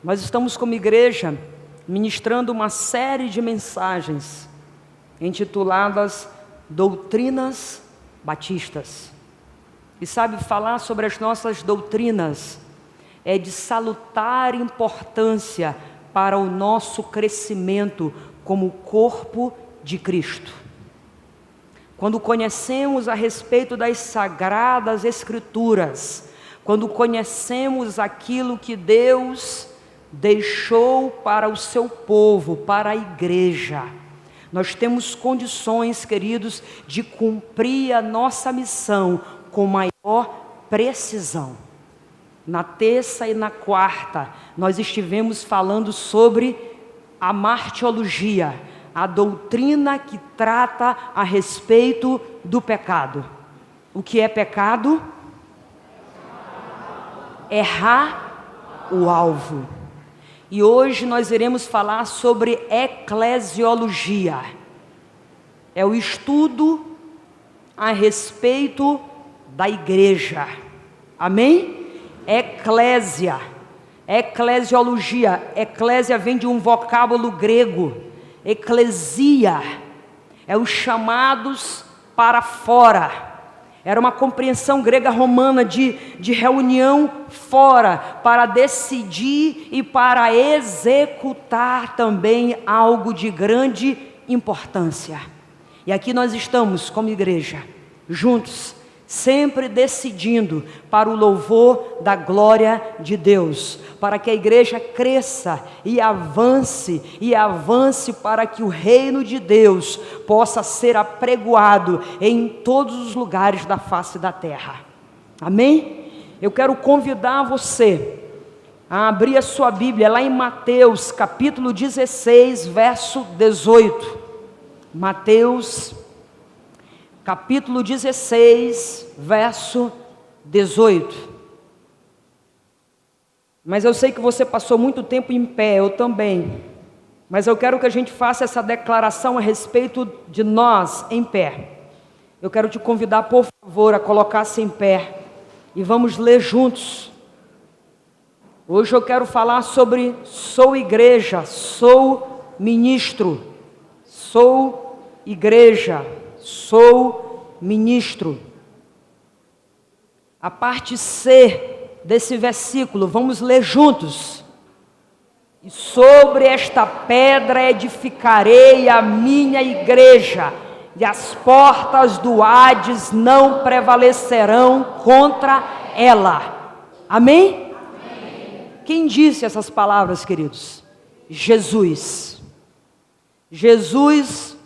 Nós estamos como igreja ministrando uma série de mensagens intituladas Doutrinas Batistas. E sabe, falar sobre as nossas doutrinas é de salutar importância para o nosso crescimento como corpo de Cristo. Quando conhecemos a respeito das Sagradas Escrituras, quando conhecemos aquilo que Deus deixou para o seu povo, para a igreja, nós temos condições, queridos, de cumprir a nossa missão com maior precisão. Na terça e na quarta, nós estivemos falando sobre a martiologia, a doutrina que trata a respeito do pecado. O que é pecado? Errar o alvo. E hoje nós iremos falar sobre eclesiologia. É o estudo a respeito da igreja. Amém? Eclésia, eclesiologia. Eclésia vem de um vocábulo grego. Eclesia é os chamados para fora. Era uma compreensão grega romana de reunião fora, para decidir e para executar também algo de grande importância. E aqui nós estamos como igreja, juntos, sempre decidindo para o louvor da glória de Deus, para que a igreja cresça e avance para que o reino de Deus possa ser apregoado em todos os lugares da face da terra. Amém? Eu quero convidar você a abrir a sua Bíblia lá em Mateus capítulo 16, verso 18. Mateus capítulo 16, verso 18. Mas eu sei que você passou muito tempo em pé, eu também. Mas eu quero que a gente faça essa declaração a respeito de nós em pé. Eu quero te convidar, por favor, a colocar-se em pé. E vamos ler juntos. Hoje eu quero falar sobre sou igreja, sou ministro. Sou igreja, sou ministro. A parte C desse versículo, vamos ler juntos. E sobre esta pedra edificarei a minha igreja, e as portas do Hades não prevalecerão contra ela. Amém? Amém. Quem disse essas palavras, queridos? Jesus. Jesus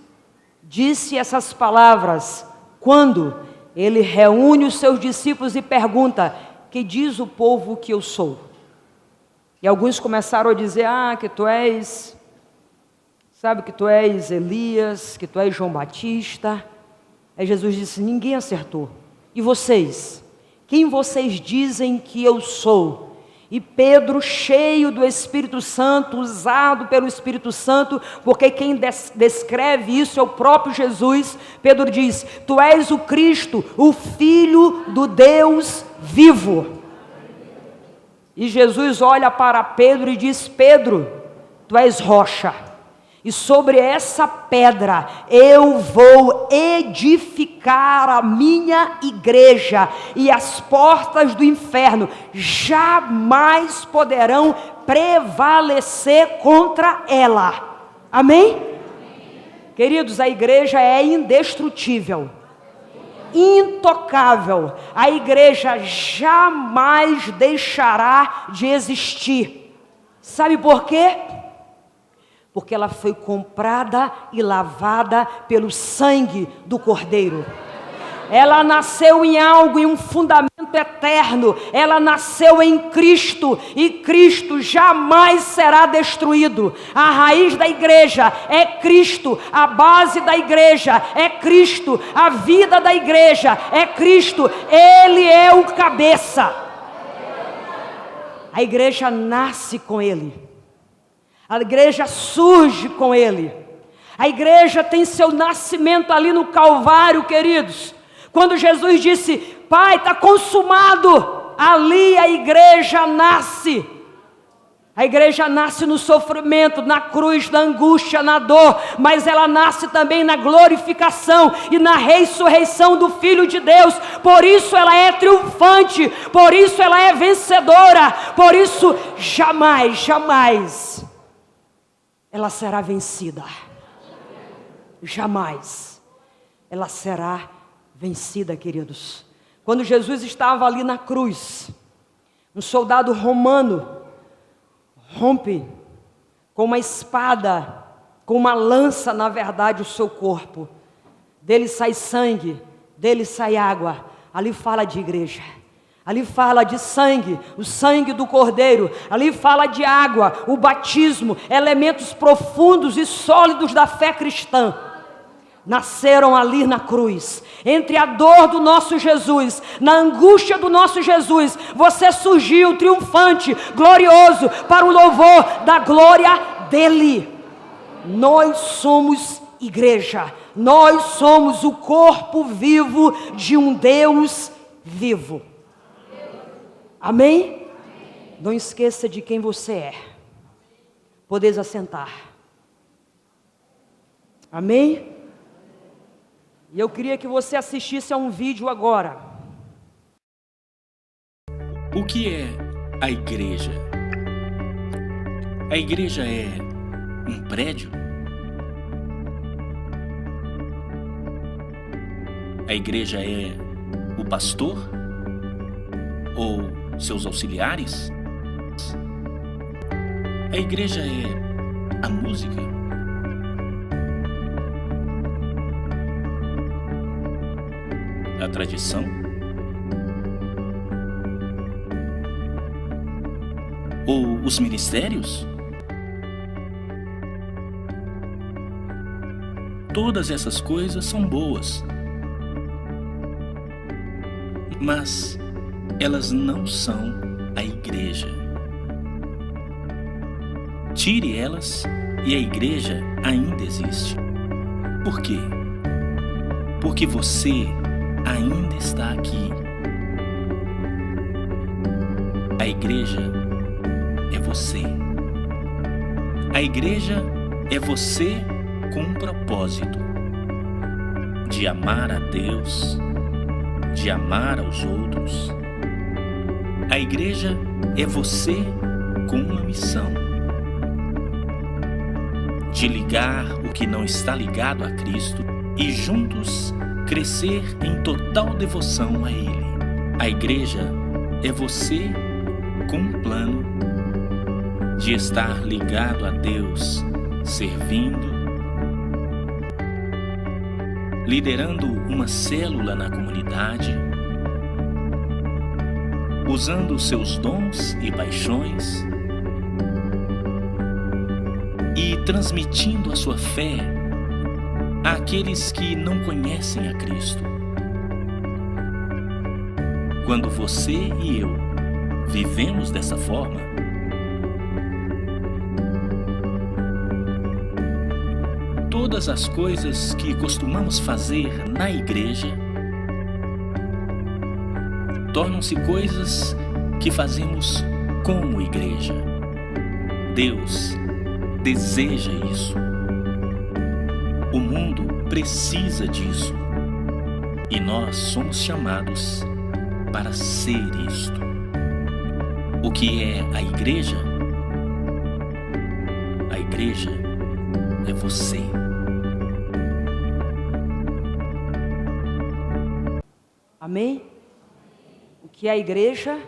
disse essas palavras quando ele reúne os seus discípulos e pergunta: que diz o povo que eu sou? E alguns começaram a dizer: que tu és, sabe, que tu és Elias, que tu és João Batista. Aí Jesus disse: ninguém acertou. E vocês? Quem vocês dizem que eu sou? E Pedro, cheio do Espírito Santo, usado pelo Espírito Santo, porque quem descreve isso é o próprio Jesus. Pedro diz: tu és o Cristo, o Filho do Deus vivo. E Jesus olha para Pedro e diz: Pedro, tu és rocha, e sobre essa pedra eu vou edificar a minha igreja, e as portas do inferno jamais poderão prevalecer contra ela. Amém? Amém. Queridos, a igreja é indestrutível, intocável. A igreja jamais deixará de existir. Sabe por quê? Porque ela foi comprada e lavada pelo sangue do Cordeiro. Ela nasceu em algo, em um fundamento eterno. Ela nasceu em Cristo, e Cristo jamais será destruído. A raiz da igreja é Cristo, a base da igreja é Cristo, a vida da igreja é Cristo. Ele é o cabeça. A igreja nasce com Ele. A igreja surge com Ele. A igreja tem seu nascimento ali no Calvário, queridos. Quando Jesus disse: Pai, está consumado, ali a igreja nasce. A igreja nasce no sofrimento, na cruz, na angústia, na dor, mas ela nasce também na glorificação e na ressurreição do Filho de Deus. Por isso ela é triunfante, por isso ela é vencedora, por isso jamais, jamais ela será vencida. Jamais ela será vencida, queridos. Quando Jesus estava ali na cruz, um soldado romano rompe com uma espada, com uma lança, na verdade, o seu corpo. Dele sai sangue, dele sai água. Ali fala de igreja, ali fala de sangue, o sangue do Cordeiro. Ali fala de água, o batismo, elementos profundos e sólidos da fé cristã. Nasceram ali na cruz, entre a dor do nosso Jesus, na angústia do nosso Jesus, você surgiu triunfante, glorioso, para o louvor da glória dele. Nós somos igreja, nós somos o corpo vivo de um Deus vivo. Amém? Não esqueça de quem você é. Podeis assentar. Amém? E eu queria que você assistisse a um vídeo agora. O que é a igreja? A igreja é um prédio? A igreja é o pastor? Ou seus auxiliares? A igreja é a música? A tradição? Ou os ministérios? Todas essas coisas são boas, mas elas não são a igreja. Tire elas e a igreja ainda existe. Por quê? Porque você ainda está aqui. A igreja é você. A igreja é você com um propósito de amar a Deus, de amar aos outros. A igreja é você com uma missão de ligar o que não está ligado a Cristo e juntos crescer em total devoção a Ele. A igreja é você com um plano de estar ligado a Deus, servindo, liderando uma célula na comunidade, usando seus dons e paixões e transmitindo a sua fé àqueles que não conhecem a Cristo. Quando você e eu vivemos dessa forma, todas as coisas que costumamos fazer na igreja tornam-se coisas que fazemos como igreja. Deus deseja isso. O mundo precisa disso. E nós somos chamados para ser isto. O que é a igreja? A igreja é você. Amém? O que é a igreja?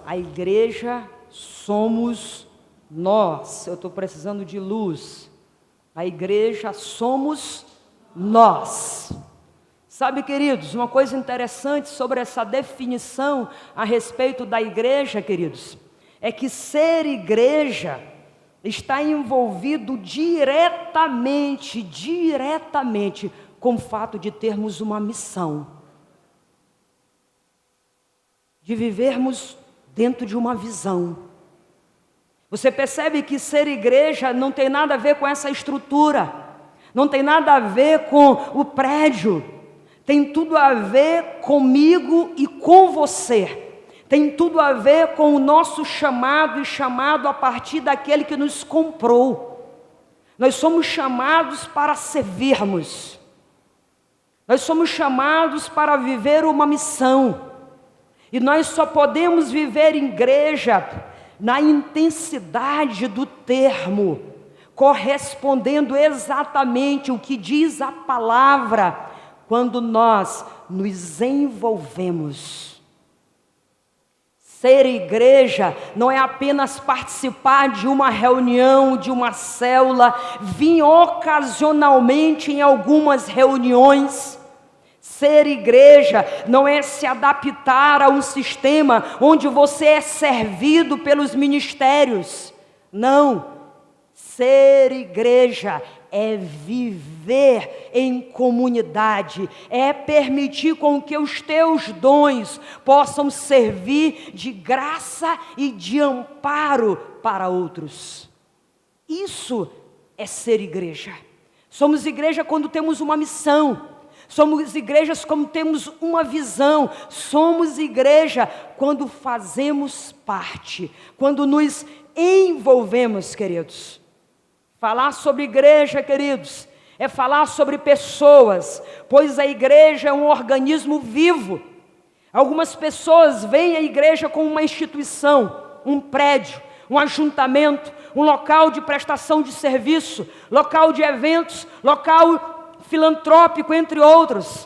A igreja somos nós. Eu estou precisando de luz. A igreja somos nós. Sabe, queridos, uma coisa interessante sobre essa definição a respeito da igreja, queridos, é que ser igreja está envolvido diretamente com o fato de termos uma missão, de vivermos dentro de uma visão. Você percebe que ser igreja não tem nada a ver com essa estrutura, não tem nada a ver com o prédio, tem tudo a ver comigo e com você, tem tudo a ver com o nosso chamado, e chamado a partir daquele que nos comprou. Nós somos chamados para servirmos. Nós somos chamados para viver uma missão. E nós só podemos viver igreja na intensidade do termo, correspondendo exatamente o que diz a palavra, quando nós nos envolvemos. Ser igreja não é apenas participar de uma reunião, de uma célula, vir ocasionalmente em algumas reuniões. Ser igreja não é se adaptar a um sistema onde você é servido pelos ministérios. Não. Ser igreja é viver em comunidade, é permitir com que os teus dons possam servir de graça e de amparo para outros. Isso é ser igreja. Somos igreja quando temos uma missão. Somos igrejas quando temos uma visão. Somos igreja quando fazemos parte, quando nos envolvemos, queridos. Falar sobre igreja, queridos, é falar sobre pessoas, pois a igreja é um organismo vivo. Algumas pessoas veem a igreja como uma instituição, um prédio, um ajuntamento, um local de prestação de serviço, local de eventos, local filantrópico, entre outros.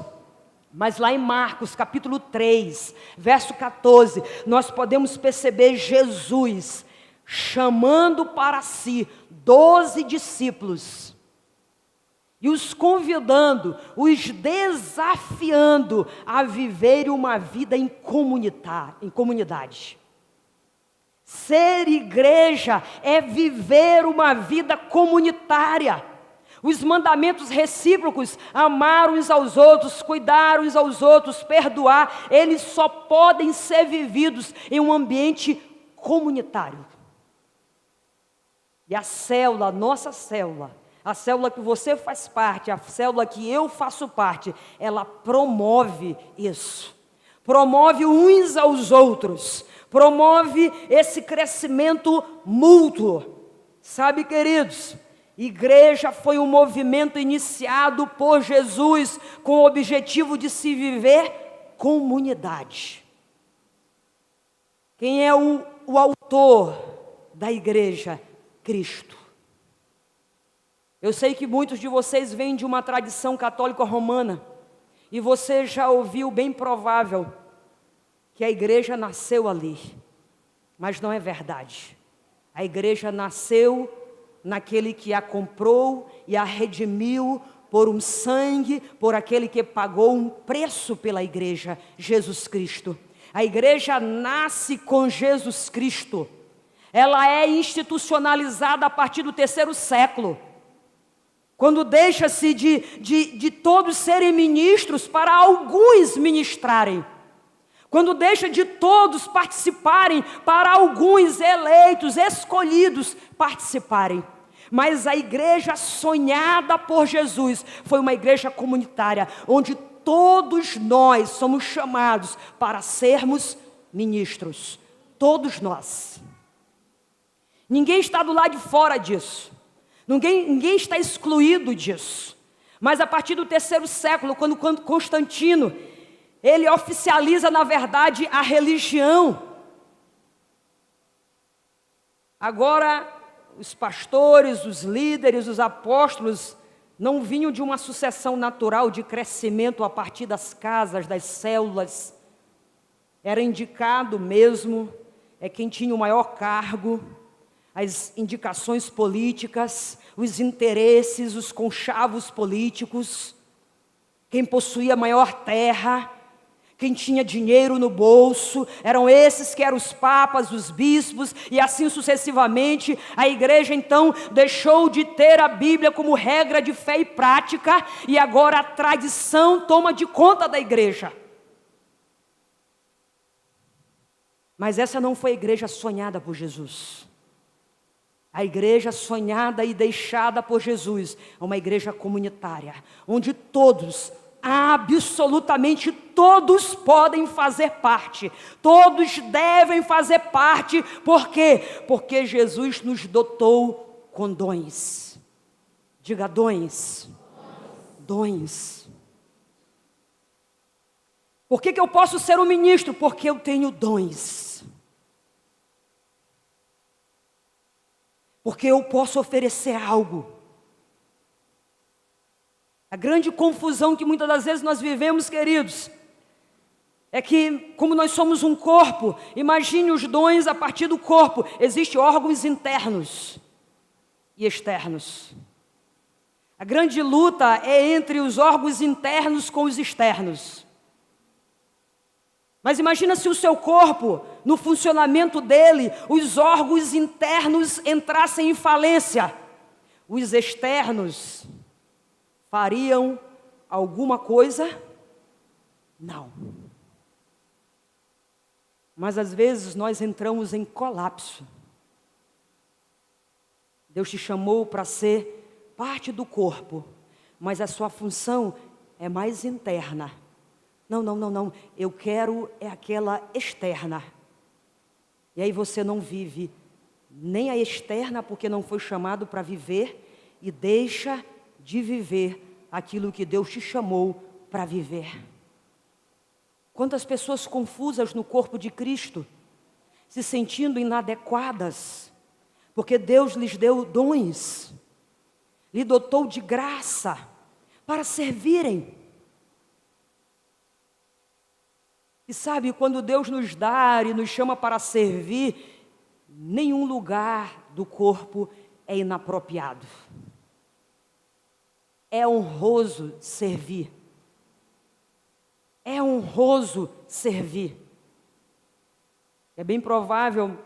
Mas lá em Marcos, capítulo 3, verso 14, nós podemos perceber Jesus chamando para si 12 discípulos e os convidando, os desafiando a viver uma vida em comunidade. Ser igreja é viver uma vida comunitária. Os mandamentos recíprocos, amar uns aos outros, cuidar uns aos outros, perdoar, eles só podem ser vividos em um ambiente comunitário. E a célula, a nossa célula, a célula que você faz parte, a célula que eu faço parte, ela promove isso. Promove uns aos outros, promove esse crescimento mútuo. Sabe, queridos, igreja foi um movimento iniciado por Jesus com o objetivo de se viver comunidade. Quem é o autor da igreja? Cristo. Eu sei que muitos de vocês vêm de uma tradição católica romana, e você já ouviu, bem provável, que a igreja nasceu ali, mas não é verdade. A igreja nasceu naquele que a comprou e a redimiu por um sangue, por aquele que pagou um preço pela igreja, Jesus Cristo. A igreja nasce com Jesus Cristo. Ela é institucionalizada a partir do 3º século, quando deixa-se de todos serem ministros para alguns ministrarem, quando deixa de todos participarem para alguns eleitos, escolhidos participarem. Mas a igreja sonhada por Jesus foi uma igreja comunitária, onde todos nós somos chamados para sermos ministros, todos nós. Ninguém está do lado de fora disso. Ninguém está excluído disso. Mas a partir do 3º século, quando Constantino, ele oficializa, na verdade, a religião. Agora, os pastores, os líderes, os apóstolos, não vinham de uma sucessão natural de crescimento a partir das casas, das células. Era indicado mesmo, quem tinha o maior cargo, as indicações políticas, os interesses, os conchavos políticos, quem possuía maior terra, quem tinha dinheiro no bolso, eram esses que eram os papas, os bispos, e assim sucessivamente. A igreja então deixou de ter a Bíblia como regra de fé e prática, e agora a tradição toma de conta da igreja. Mas essa não foi a igreja sonhada por Jesus. A igreja sonhada e deixada por Jesus é uma igreja comunitária, onde todos Absolutamente todos podem fazer parte, todos devem fazer parte. Por quê? Porque Jesus nos dotou com dons. Diga dons. Dons. Por que eu posso ser um ministro? Porque eu tenho dons. Porque eu posso oferecer algo. A grande confusão que muitas das vezes nós vivemos, queridos, é que, como nós somos um corpo, imagine os dons a partir do corpo. Existem órgãos internos e externos. A grande luta é entre os órgãos internos com os externos. Mas imagina se o seu corpo, no funcionamento dele, os órgãos internos entrassem em falência. Os externos fariam alguma coisa? Não. Mas às vezes nós entramos em colapso. Deus te chamou para ser parte do corpo, mas a sua função é mais interna. Não. Eu quero é aquela externa. E aí você não vive nem a externa porque não foi chamado para viver e deixa de viver aquilo que Deus te chamou para viver. Quantas pessoas confusas no corpo de Cristo, se sentindo inadequadas, porque Deus lhes deu dons, lhe dotou de graça para servirem. E sabe, quando Deus nos dá e nos chama para servir, nenhum lugar do corpo é inapropriado. É honroso servir. É honroso servir. É bem provável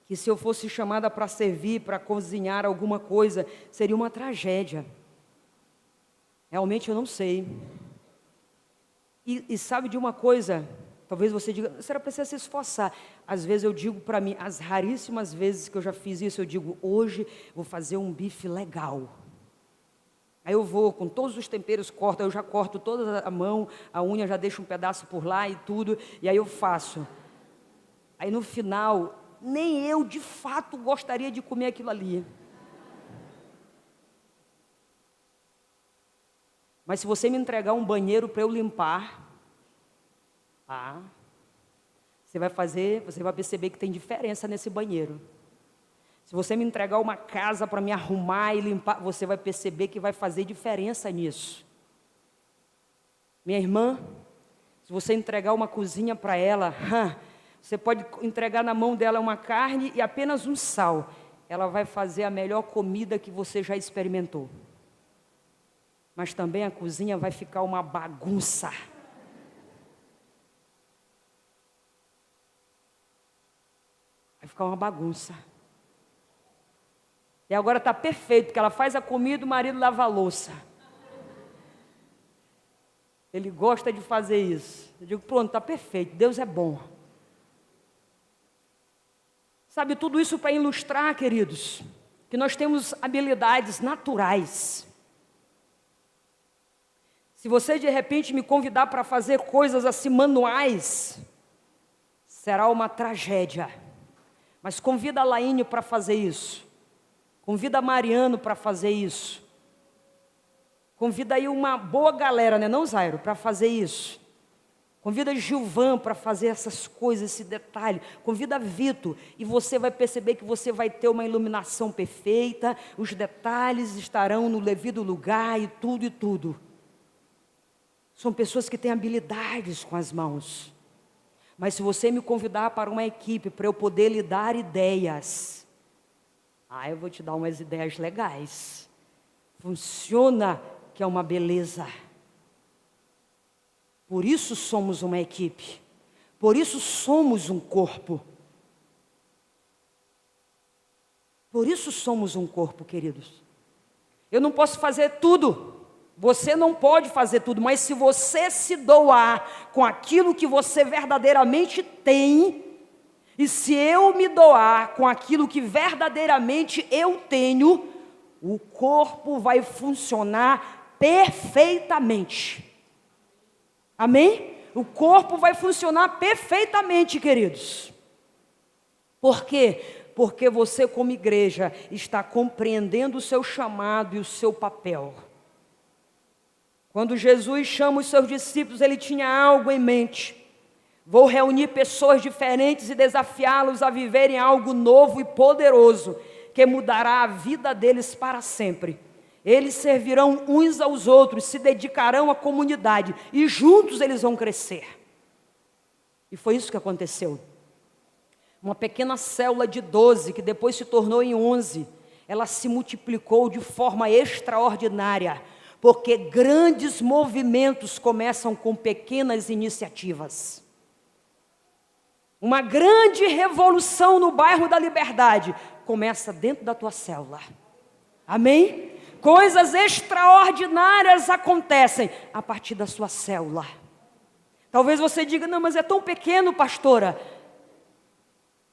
que se eu fosse chamada para servir, para cozinhar alguma coisa, seria uma tragédia. Realmente eu não sei. E sabe de uma coisa? Talvez você diga, você precisa se esforçar. Às vezes eu digo para mim, as raríssimas vezes que eu já fiz isso, eu digo, hoje vou fazer um bife legal. Aí eu vou com todos os temperos, eu já corto toda a mão, a unha já deixo um pedaço por lá e tudo, e aí eu faço. Aí no final, nem eu de fato gostaria de comer aquilo ali. Mas se você me entregar um banheiro para eu limpar, você vai perceber que tem diferença nesse banheiro. Se você me entregar uma casa para me arrumar e limpar, você vai perceber que vai fazer diferença nisso. Minha irmã, se você entregar uma cozinha para ela, você pode entregar na mão dela uma carne e apenas um sal. Ela vai fazer a melhor comida que você já experimentou. Mas também a cozinha vai ficar uma bagunça. Vai ficar uma bagunça. E agora está perfeito, porque ela faz a comida e o marido lava a louça. Ele gosta de fazer isso. Eu digo, pronto, está perfeito, Deus é bom. Sabe, tudo isso para ilustrar, queridos, que nós temos habilidades naturais. Se você de repente me convidar para fazer coisas assim manuais, será uma tragédia. Mas convida a Laine para fazer isso. Convida a Mariano para fazer isso. Convida aí uma boa galera, né, não, Zairo, para fazer isso. Convida Gilvan para fazer essas coisas, esse detalhe. Convida Vitor e você vai perceber que você vai ter uma iluminação perfeita. Os detalhes estarão no devido lugar e tudo. São pessoas que têm habilidades com as mãos. Mas se você me convidar para uma equipe, para eu poder lhe dar ideias, eu vou te dar umas ideias legais. Funciona, que é uma beleza. Por isso somos uma equipe. Por isso somos um corpo. Por isso somos um corpo, queridos. Eu não posso fazer tudo. Você não pode fazer tudo, mas se você se doar com aquilo que você verdadeiramente tem, e se eu me doar com aquilo que verdadeiramente eu tenho, o corpo vai funcionar perfeitamente. Amém? O corpo vai funcionar perfeitamente, queridos. Por quê? Porque você, como igreja, está compreendendo o seu chamado e o seu papel. Quando Jesus chama os seus discípulos, ele tinha algo em mente. Vou reunir pessoas diferentes e desafiá-los a viverem algo novo e poderoso, que mudará a vida deles para sempre. Eles servirão uns aos outros, se dedicarão à comunidade e juntos eles vão crescer. E foi isso que aconteceu. Uma pequena célula de 12, que depois se tornou em 11, ela se multiplicou de forma extraordinária, porque grandes movimentos começam com pequenas iniciativas. Uma grande revolução no bairro da Liberdade começa dentro da tua célula. Amém? Coisas extraordinárias acontecem a partir da sua célula. Talvez você diga, não, mas é tão pequeno, pastora.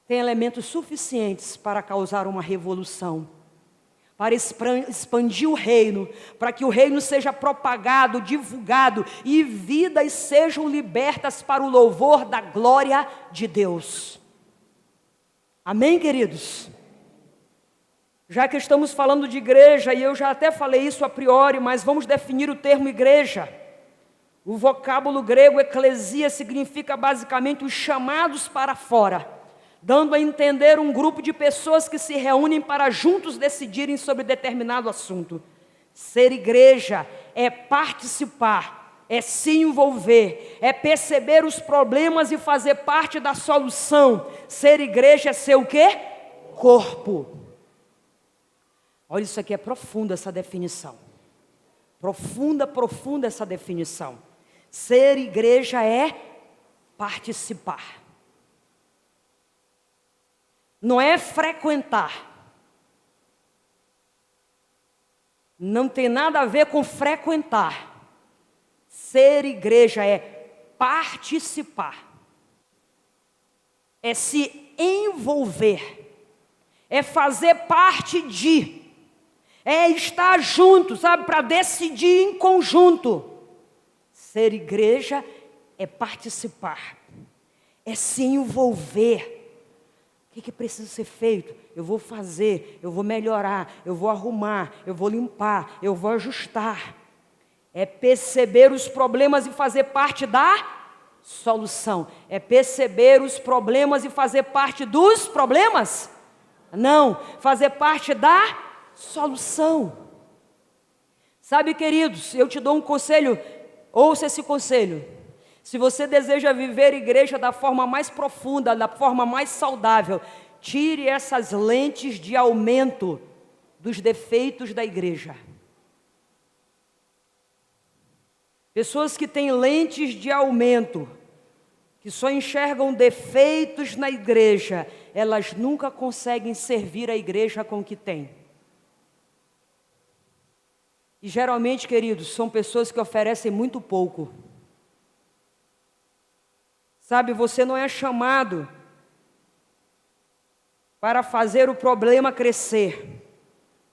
Tem elementos suficientes para causar uma revolução, para expandir o reino, para que o reino seja propagado, divulgado e vidas sejam libertas para o louvor da glória de Deus. Amém, queridos? Já que estamos falando de igreja, e eu já até falei isso a priori, mas vamos definir o termo igreja. O vocábulo grego eclesia significa basicamente os chamados para fora, dando a entender um grupo de pessoas que se reúnem para juntos decidirem sobre determinado assunto. Ser igreja é participar, é se envolver, é perceber os problemas e fazer parte da solução. Ser igreja é ser o quê? Corpo. Olha, isso aqui é profundo, essa definição. Profunda essa definição. Ser igreja é participar. Não é frequentar. Não tem nada a ver com frequentar. Ser igreja é participar. É se envolver. É fazer parte de. É estar junto, sabe? Para decidir em conjunto. Ser igreja é participar. É se envolver. O que precisa ser feito? Eu vou fazer, eu vou melhorar, eu vou arrumar, eu vou limpar, eu vou ajustar. É perceber os problemas e fazer parte da solução. É perceber os problemas e fazer parte dos problemas? Não, fazer parte da solução. Sabe, queridos, eu te dou um conselho, ouça esse conselho. Se você deseja viver igreja da forma mais profunda, da forma mais saudável, tire essas lentes de aumento dos defeitos da igreja. Pessoas que têm lentes de aumento, que só enxergam defeitos na igreja, elas nunca conseguem servir a igreja com o que têm. E geralmente, queridos, são pessoas que oferecem muito pouco. Sabe, você não é chamado para fazer o problema crescer.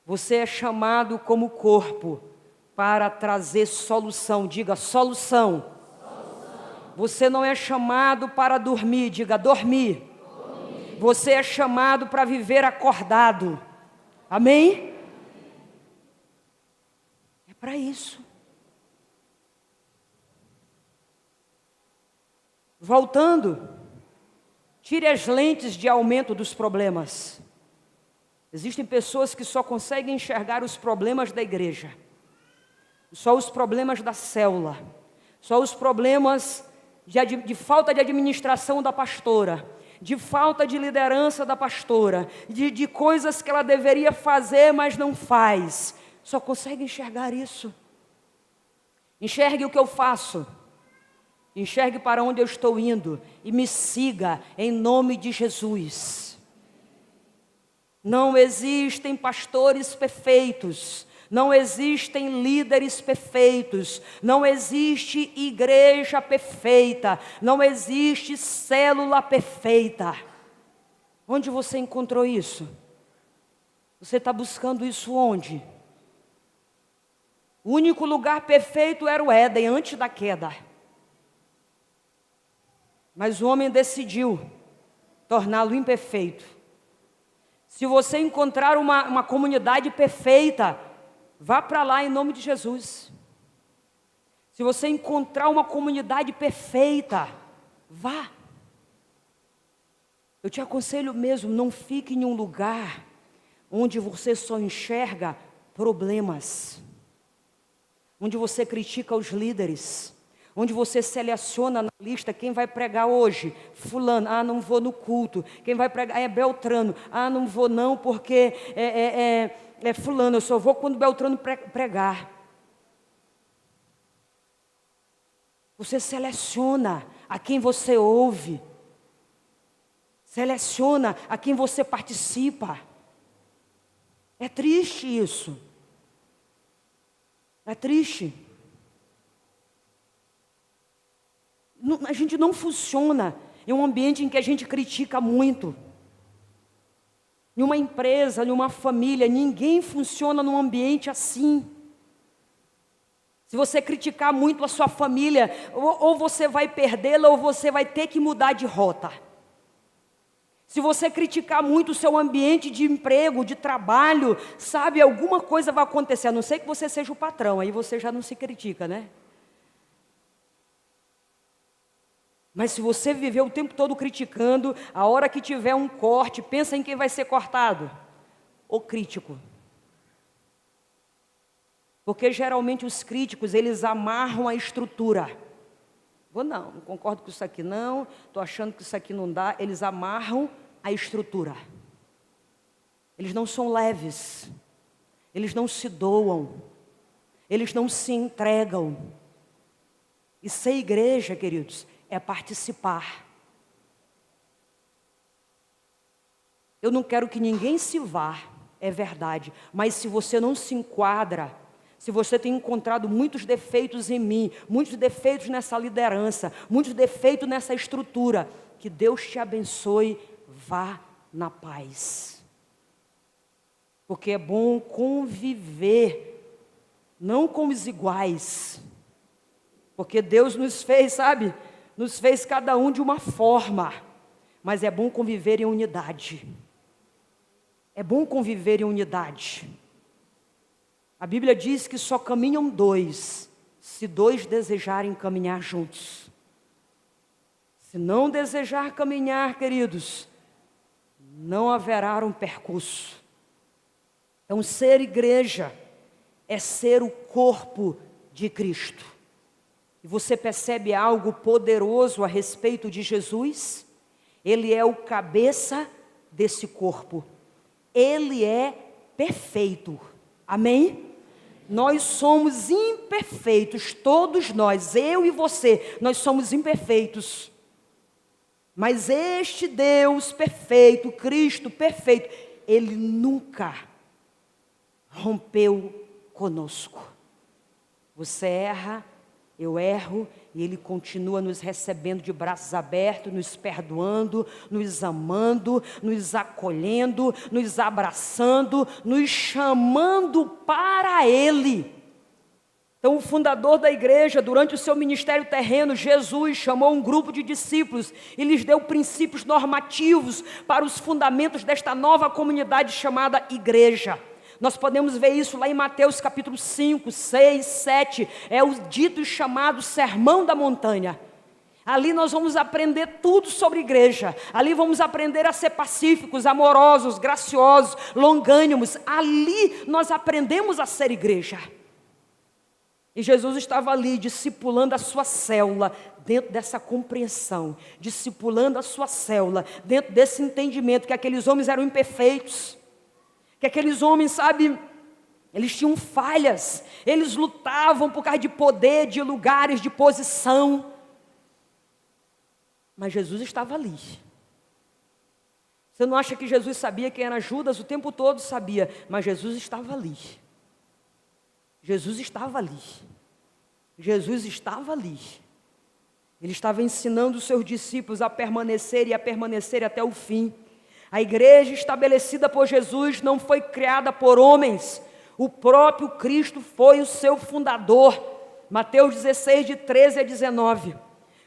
Você é chamado como corpo para trazer solução. Diga, solução. Você não é chamado para dormir. Diga, dormir. Você é chamado para viver acordado. Amém? É para isso. Voltando, tire as lentes de aumento dos problemas. Existem pessoas que só conseguem enxergar os problemas da igreja, só os problemas da célula, só os problemas de falta de administração da pastora, de falta de liderança da pastora, de coisas que ela deveria fazer, mas não faz. Só consegue enxergar isso. Enxergue o que eu faço. Enxergue para onde eu estou indo e me siga em nome de Jesus. Não existem pastores perfeitos, não existem líderes perfeitos, não existe igreja perfeita, não existe célula perfeita. Onde você encontrou isso? Você está buscando isso onde? O único lugar perfeito era o Éden, antes da queda. mas o homem decidiu torná-lo imperfeito. Se você encontrar uma comunidade perfeita, vá para lá em nome de Jesus. Se você encontrar uma comunidade perfeita, vá. Eu te aconselho mesmo, não fique em um lugar onde você só enxerga problemas, onde você critica os líderes, onde você seleciona na lista quem vai pregar hoje. Fulano, não vou no culto. Quem vai pregar é Beltrano. Não vou não, porque é fulano, eu só vou quando Beltrano pregar. Você seleciona a quem você ouve. Seleciona a quem você participa. É triste isso. É triste. A gente não funciona em um ambiente em que a gente critica muito. Em uma empresa, em uma família, ninguém funciona num ambiente assim. Se você criticar muito a sua família, ou você vai perdê-la, ou você vai ter que mudar de rota. Se você criticar muito o seu ambiente de emprego, de trabalho, sabe, alguma coisa vai acontecer. A não ser que você seja o patrão, aí você já não se critica, né? Mas se você viver o tempo todo criticando, a hora que tiver um corte, pensa em quem vai ser cortado. O crítico. Porque geralmente os críticos, eles amarram a estrutura. Não concordo com isso aqui não, estou achando que isso aqui não dá. Eles amarram a estrutura. Eles não são leves. Eles não se doam. Eles não se entregam. E ser igreja, queridos, é participar. Eu não quero que ninguém se vá, é verdade. Mas se você não se enquadra, se você tem encontrado muitos defeitos em mim, muitos defeitos nessa liderança, muitos defeitos nessa estrutura, que Deus te abençoe, vá na paz. Porque é bom conviver, não com os iguais. Porque Deus nos fez, sabe? Nos fez cada um de uma forma. Mas é bom conviver em unidade. É bom conviver em unidade. A Bíblia diz que só caminham dois, se dois desejarem caminhar juntos. Se não desejar caminhar, queridos, não haverá um percurso. Então, ser igreja é ser o corpo de Cristo. E você percebe algo poderoso a respeito de Jesus? Ele é o cabeça desse corpo. Ele é perfeito. Amém? Nós somos imperfeitos, todos nós, eu e você, nós somos imperfeitos. Mas este Deus perfeito, Cristo perfeito, Ele nunca rompeu conosco. Você erra, eu erro, e Ele continua nos recebendo de braços abertos, nos perdoando, nos amando, nos acolhendo, nos abraçando, nos chamando para Ele. Então, o fundador da igreja, durante o seu ministério terreno, Jesus chamou um grupo de discípulos e lhes deu princípios normativos para os fundamentos desta nova comunidade chamada igreja. Nós podemos ver isso lá em Mateus capítulo 5, 6, 7, é o dito e chamado Sermão da Montanha. Ali nós vamos aprender tudo sobre igreja, ali vamos aprender a ser pacíficos, amorosos, graciosos, longânimos, ali nós aprendemos a ser igreja. E Jesus estava ali discipulando a sua célula, dentro dessa compreensão, discipulando a sua célula, dentro desse entendimento que aqueles homens eram imperfeitos, que aqueles homens, sabe, eles tinham falhas, eles lutavam por causa de poder, de lugares, de posição. Mas Jesus estava ali. Você não acha que Jesus sabia quem era Judas? O tempo todo sabia, mas Jesus estava ali. Jesus estava ali. Jesus estava ali. Ele estava ensinando os seus discípulos a permanecer e a permanecer até o fim. A igreja estabelecida por Jesus não foi criada por homens. O próprio Cristo foi o seu fundador. Mateus 16, de 13 a 19.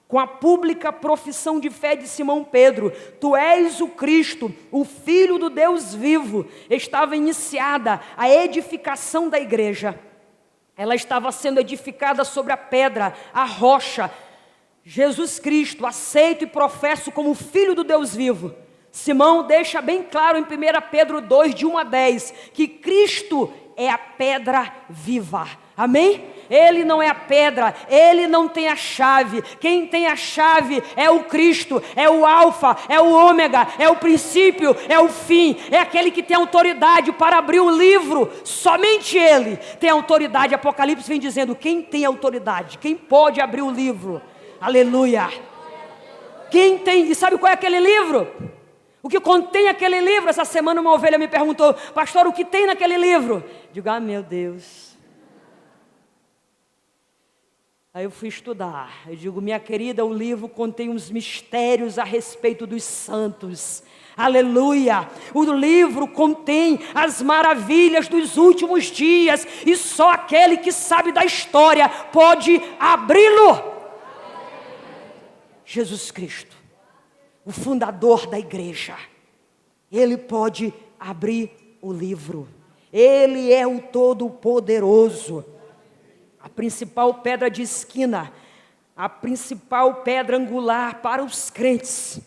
com a pública profissão de fé de Simão Pedro: tu és o Cristo, o Filho do Deus vivo, estava iniciada a edificação da igreja. Ela estava sendo edificada sobre a pedra, a rocha, Jesus Cristo, aceito e professo como o Filho do Deus vivo. Simão deixa bem claro em 1 Pedro 2, de 1 a 10, que Cristo é a pedra viva. Amém? Ele não é a pedra, ele não tem a chave. Quem tem a chave é o Cristo, é o alfa, é o ômega, é o princípio, é o fim. É aquele que tem autoridade para abrir o livro. Somente ele tem autoridade. Apocalipse vem dizendo: quem tem autoridade? Quem pode abrir o livro? Aleluia. Quem tem? E sabe qual é aquele livro? O que contém aquele livro? Essa semana uma ovelha me perguntou: pastor, o que tem naquele livro? Digo: ah, meu Deus. Aí eu fui estudar. Eu digo: minha querida, o livro contém uns mistérios a respeito dos santos. Aleluia. O livro contém as maravilhas dos últimos dias, e só aquele que sabe da história pode abri-lo. Jesus Cristo, o fundador da igreja, ele pode abrir o livro. Ele é o Todo-Poderoso. A principal pedra de esquina, a principal pedra angular para os crentes.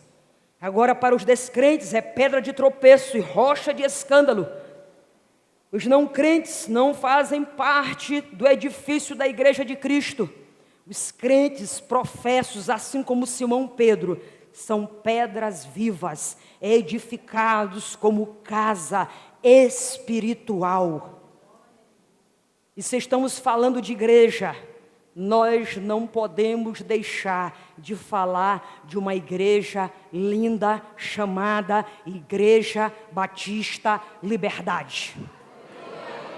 Agora, para os descrentes, é pedra de tropeço e rocha de escândalo. Os não crentes não fazem parte do edifício da igreja de Cristo. Os crentes professos, assim como Simão Pedro, são pedras vivas, edificados como casa espiritual. E se estamos falando de igreja, nós não podemos deixar de falar de uma igreja linda, chamada Igreja Batista Liberdade.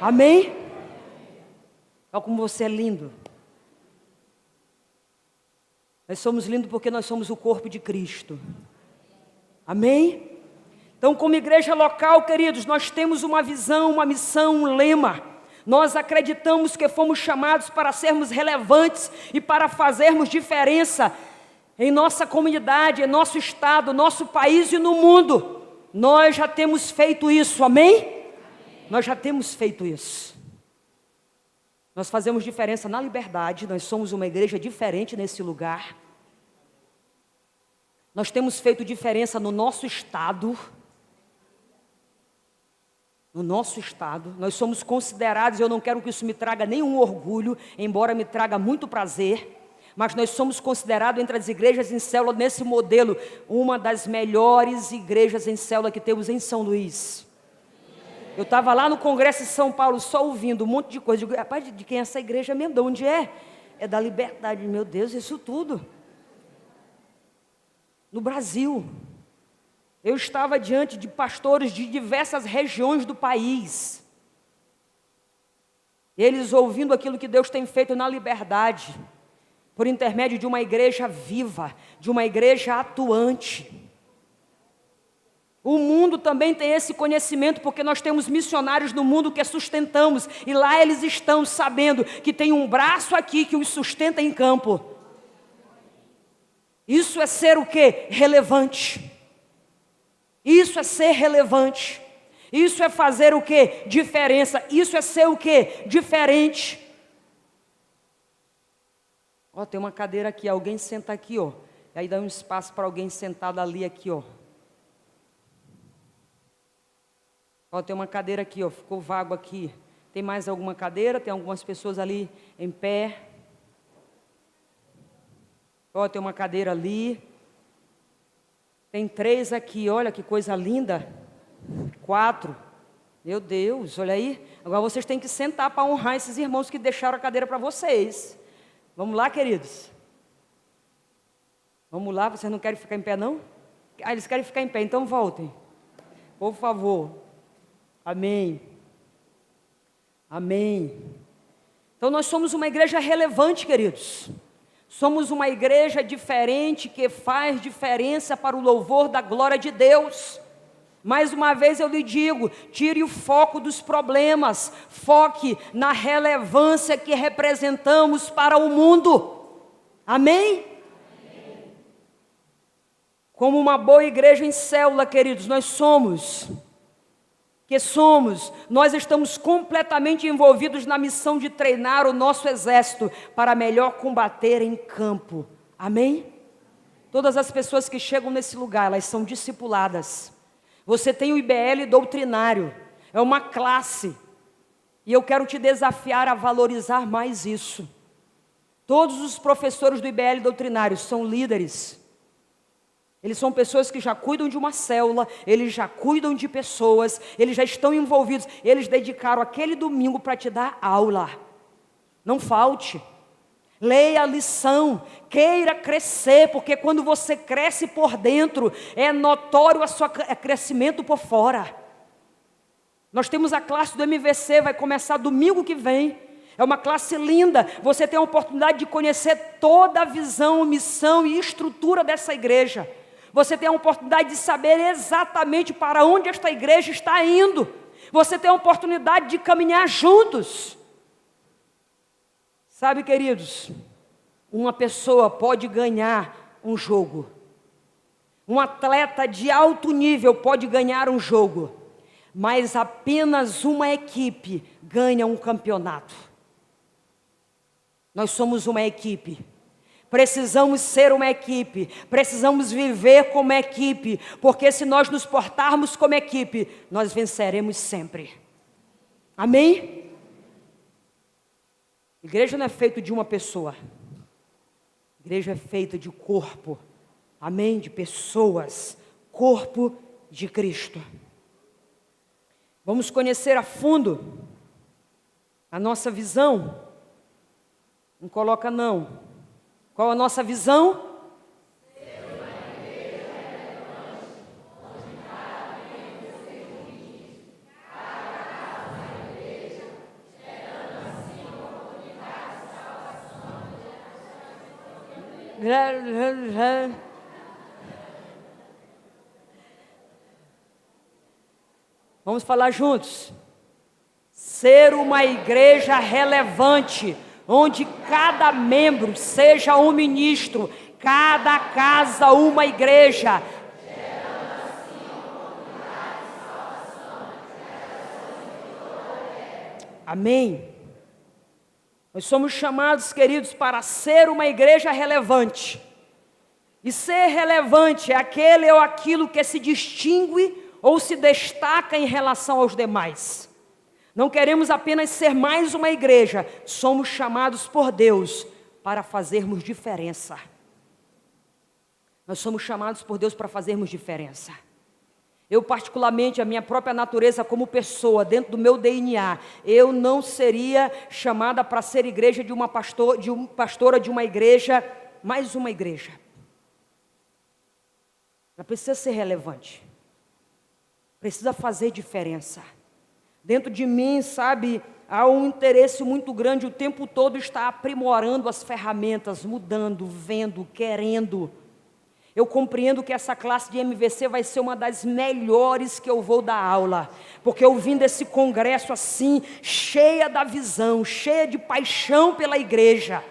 Amém? Olha como você é lindo. Nós somos lindos porque nós somos o corpo de Cristo. Amém? Então, como igreja local, queridos, nós temos uma visão, uma missão, um lema. Nós acreditamos que fomos chamados para sermos relevantes e para fazermos diferença em nossa comunidade, em nosso estado, nosso país e no mundo. Nós já temos feito isso, amém? Nós já temos feito isso. Nós fazemos diferença na liberdade, nós somos uma igreja diferente nesse lugar. Nós temos feito diferença no nosso estado. No nosso estado, nós somos considerados, eu não quero que isso me traga nenhum orgulho, embora me traga muito prazer, mas nós somos considerados entre as igrejas em célula, nesse modelo, uma das melhores igrejas em célula que temos em São Luís. Eu estava lá no Congresso em São Paulo, só ouvindo um monte de coisa. Digo: rapaz, de quem é essa igreja mesmo? De onde é? É da Liberdade. Meu Deus, isso tudo. No Brasil. Eu estava diante de pastores de diversas regiões do país. Eles ouvindo aquilo que Deus tem feito na Liberdade, por intermédio de uma igreja viva, de uma igreja atuante. O mundo também tem esse conhecimento, porque nós temos missionários no mundo que sustentamos, e lá eles estão sabendo que tem um braço aqui que os sustenta em campo. Isso é ser o quê? Relevante. Isso é ser relevante. Isso é fazer o quê? Diferença. Isso é ser o quê? Diferente. Ó, tem uma cadeira aqui, alguém senta aqui, ó. E aí dá um espaço para alguém sentado ali, aqui, ó. Ó, tem uma cadeira aqui, ó, ficou vago aqui. Tem mais alguma cadeira? Tem algumas pessoas ali em pé. Ó, tem uma cadeira ali. Tem 3 aqui, olha que coisa linda. 4. Meu Deus, olha aí. Agora vocês têm que sentar para honrar esses irmãos que deixaram a cadeira para vocês. Vamos lá, queridos? Vamos lá, vocês não querem ficar em pé, não? Ah, eles querem ficar em pé, então voltem. Por favor. Amém. Amém. Então nós somos uma igreja relevante, queridos. Somos uma igreja diferente, que faz diferença para o louvor da glória de Deus. Mais uma vez eu lhe digo, tire o foco dos problemas, foque na relevância que representamos para o mundo. Amém? Como uma boa igreja em célula, queridos, nós estamos completamente envolvidos na missão de treinar o nosso exército para melhor combater em campo. Amém? Todas as pessoas que chegam nesse lugar, elas são discipuladas. Você tem o IBL doutrinário, é uma classe, e eu quero te desafiar a valorizar mais isso. Todos os professores do IBL doutrinário são líderes. Eles são pessoas que já cuidam de uma célula, eles já cuidam de pessoas, eles já estão envolvidos, eles dedicaram aquele domingo para te dar aula. Não falte. Leia a lição, queira crescer, porque quando você cresce por dentro, é notório o seu crescimento por fora. Nós temos a classe do MVC, vai começar domingo que vem. É uma classe linda, você tem a oportunidade de conhecer toda a visão, missão e estrutura dessa igreja. Você tem a oportunidade de saber exatamente para onde esta igreja está indo. Você tem a oportunidade de caminhar juntos. Sabe, queridos, uma pessoa pode ganhar um jogo. Um atleta de alto nível pode ganhar um jogo. Mas apenas uma equipe ganha um campeonato. Nós somos uma equipe. Precisamos ser uma equipe, precisamos viver como equipe, porque se nós nos portarmos como equipe, nós venceremos sempre. Amém? Igreja não é feita de uma pessoa. Igreja é feita de corpo. Amém? De pessoas. Corpo de Cristo. Vamos conhecer a fundo a nossa visão. Não coloca não. Qual a nossa visão? Ser uma igreja relevante, onde cada membro seja unido, cada casa da igreja, gerando assim oportunidade de salvação. Vamos falar juntos. Ser uma igreja relevante, onde cada membro seja um ministro, cada casa uma igreja. Amém? Nós somos chamados, queridos, para ser uma igreja relevante. E ser relevante é aquele ou aquilo que se distingue ou se destaca em relação aos demais. Não queremos apenas ser mais uma igreja, somos chamados por Deus para fazermos diferença. Nós somos chamados por Deus para fazermos diferença. Eu particularmente, a minha própria natureza como pessoa, dentro do meu DNA, eu não seria chamada para ser igreja de uma pastora de uma igreja, mais uma igreja. Ela precisa ser relevante. Precisa fazer diferença. Dentro de mim, sabe, há um interesse muito grande, o tempo todo está aprimorando as ferramentas, mudando, vendo, querendo. Eu compreendo que essa classe de MVC vai ser uma das melhores que eu vou dar aula, porque eu vim desse congresso assim, cheia da visão, cheia de paixão pela igreja.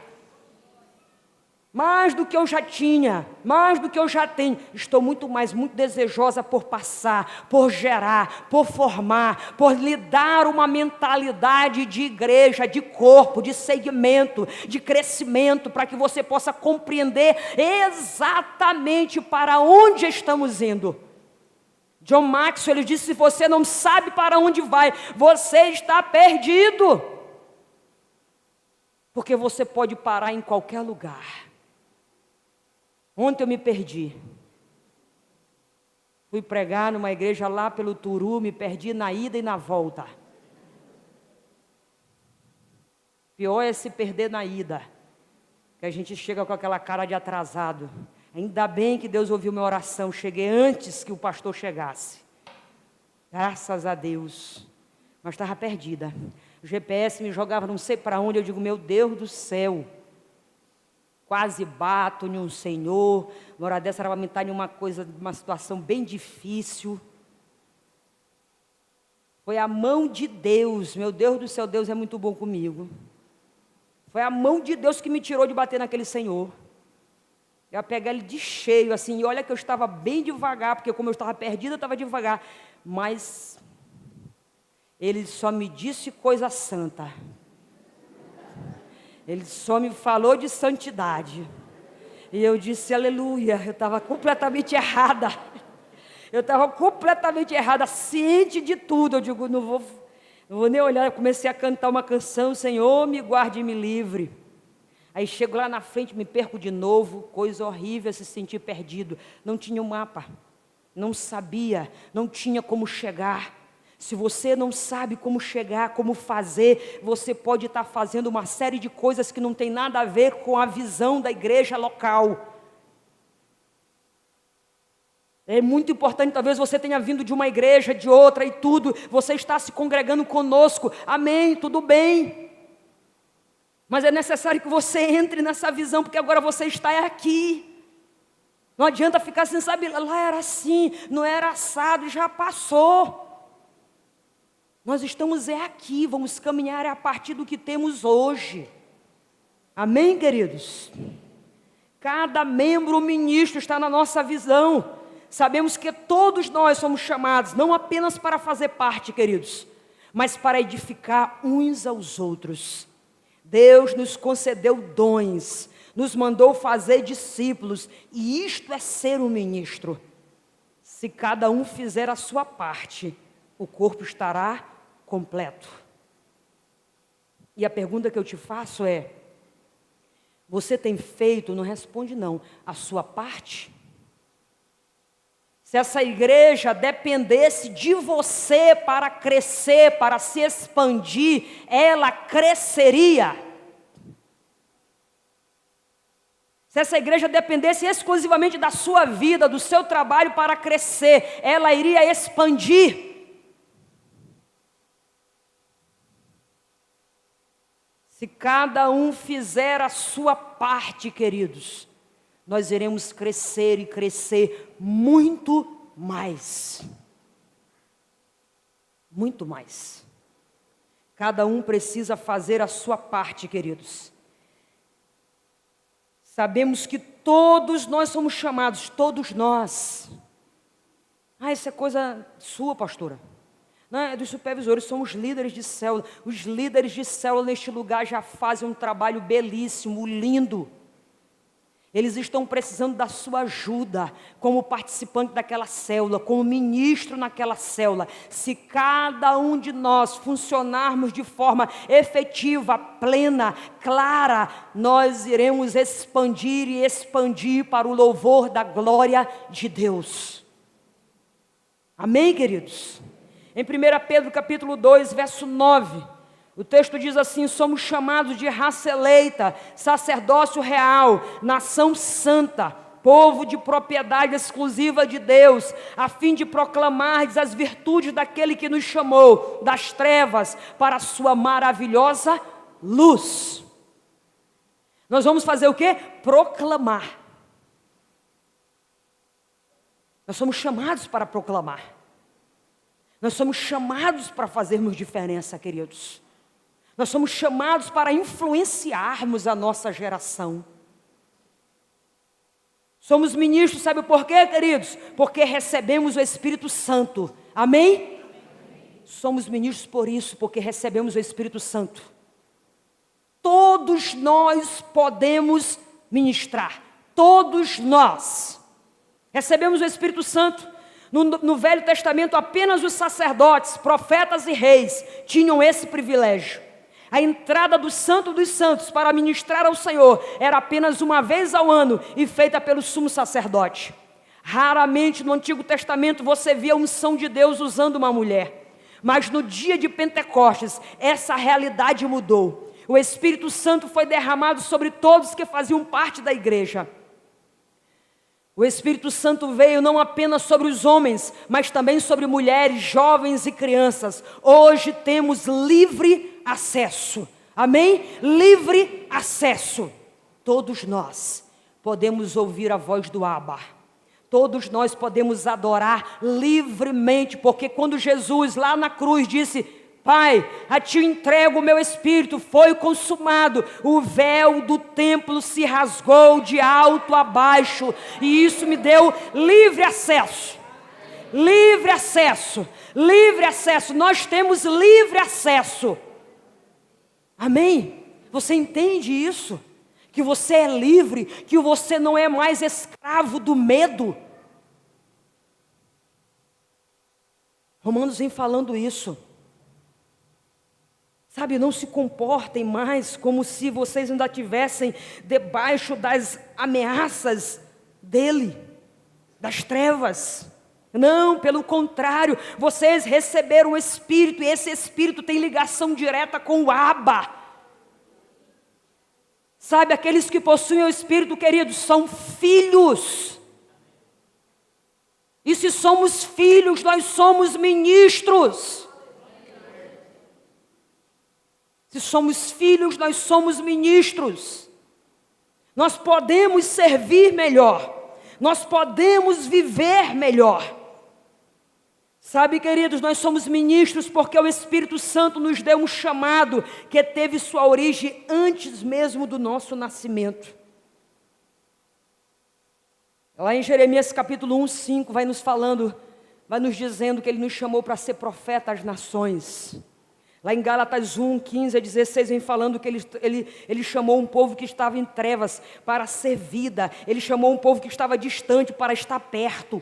Mais do que eu já tinha, mais do que eu já tenho, estou muito desejosa por passar, por gerar, por formar, por lhe dar uma mentalidade de igreja, de corpo, de segmento, de crescimento, para que você possa compreender exatamente para onde estamos indo. John Maxwell, ele disse, se você não sabe para onde vai, você está perdido. Porque você pode parar em qualquer lugar. Ontem eu me perdi. Fui pregar numa igreja lá pelo Turu, me perdi na ida e na volta. Pior é se perder na ida, que a gente chega com aquela cara de atrasado. Ainda bem que Deus ouviu minha oração, cheguei antes que o pastor chegasse. Graças a Deus. Mas estava perdida. O GPS me jogava não sei para onde, eu digo, meu Deus do céu. Quase bato em um senhor, uma hora dessa era para me estar em uma situação bem difícil. Foi a mão de Deus, meu Deus do céu, Deus é muito bom comigo. Foi a mão de Deus que me tirou de bater naquele senhor. Eu ia pegar ele de cheio, assim, e olha que eu estava bem devagar, porque como eu estava perdida, eu estava devagar. Mas ele só me disse coisa santa. Ele só me falou de santidade. E eu disse, aleluia, eu estava completamente errada. Eu estava completamente errada, ciente de tudo. Eu digo, não vou nem olhar. Eu comecei a cantar uma canção, Senhor, me guarde e me livre. Aí chego lá na frente, me perco de novo, coisa horrível, se sentir perdido. Não tinha um mapa, não sabia, não tinha como chegar. Se você não sabe como chegar, como fazer, você pode estar fazendo uma série de coisas que não tem nada a ver com a visão da igreja local. É muito importante, talvez você tenha vindo de uma igreja, de outra e tudo, você está se congregando conosco, amém, tudo bem. Mas é necessário que você entre nessa visão, porque agora você está aqui. Não adianta ficar assim, sabe, lá era assim, não era assado, já passou. Nós estamos aqui, vamos caminhar a partir do que temos hoje. Amém, queridos? Cada membro ministro está na nossa visão. Sabemos que todos nós somos chamados, não apenas para fazer parte, queridos, mas para edificar uns aos outros. Deus nos concedeu dons, nos mandou fazer discípulos, e isto é ser um ministro. Se cada um fizer a sua parte, o corpo estará completo. E a pergunta que eu te faço é, você tem feito, não responde não, a sua parte? Se essa igreja dependesse de você para crescer, para se expandir, ela cresceria. Se essa igreja dependesse exclusivamente da sua vida, do seu trabalho para crescer, ela iria expandir. Se cada um fizer a sua parte, queridos, nós iremos crescer e crescer muito mais. Muito mais. Cada um precisa fazer a sua parte, queridos. Sabemos que todos nós somos chamados, todos nós. Isso é coisa sua, pastora. Não, é dos supervisores, somos líderes de célula. Os líderes de célula neste lugar já fazem um trabalho belíssimo, lindo. Eles estão precisando da sua ajuda, como participante daquela célula, como ministro naquela célula. Se cada um de nós funcionarmos de forma efetiva, plena, clara, nós iremos expandir e expandir para o louvor da glória de Deus. Amém, queridos? Em 1 Pedro capítulo 2, verso 9... o texto diz assim, somos chamados de raça eleita, sacerdócio real, nação santa, povo de propriedade exclusiva de Deus, a fim de proclamar as virtudes daquele que nos chamou das trevas para a sua maravilhosa luz. Nós vamos fazer o quê? Proclamar. Nós somos chamados para proclamar. Nós somos chamados para fazermos diferença, queridos. Nós somos chamados para influenciarmos a nossa geração. Somos ministros, sabe por quê, queridos? Porque recebemos o Espírito Santo. Amém? Somos ministros por isso, porque recebemos o Espírito Santo. Todos nós podemos ministrar. Todos nós. Recebemos o Espírito Santo. No Velho Testamento, apenas os sacerdotes, profetas e reis tinham esse privilégio. A entrada do Santo dos Santos para ministrar ao Senhor era apenas uma vez ao ano e feita pelo sumo sacerdote. Raramente no Antigo Testamento você via a unção de Deus usando uma mulher. Mas no dia de Pentecostes, essa realidade mudou. O Espírito Santo foi derramado sobre todos que faziam parte da igreja. O Espírito Santo veio não apenas sobre os homens, mas também sobre mulheres, jovens e crianças. Hoje temos livre acesso. Amém? Livre acesso. Todos nós podemos ouvir a voz do Abba. Todos nós podemos adorar livremente, porque quando Jesus lá na cruz disse, Pai, a Ti entrego o meu espírito, foi consumado. O véu do templo se rasgou de alto a baixo, e isso me deu livre acesso. Livre acesso, livre acesso, nós temos livre acesso. Amém? Você entende isso? Que você é livre, que você não é mais escravo do medo. Romanos vem falando isso. Sabe, não se comportem mais como se vocês ainda estivessem debaixo das ameaças dele, das trevas. Não, pelo contrário, vocês receberam o Espírito, e esse Espírito tem ligação direta com o Abba. Sabe, aqueles que possuem o Espírito, queridos, são filhos. E se somos filhos, nós somos ministros. Se somos filhos, nós somos ministros. Nós podemos servir melhor. Nós podemos viver melhor. Sabe, queridos, nós somos ministros porque o Espírito Santo nos deu um chamado que teve sua origem antes mesmo do nosso nascimento. Lá em Jeremias capítulo 1:5 vai nos dizendo que Ele nos chamou para ser profeta às nações. Lá em Gálatas 1:15-16 vem falando que ele chamou um povo que estava em trevas para ser vida. Ele chamou um povo que estava distante para estar perto.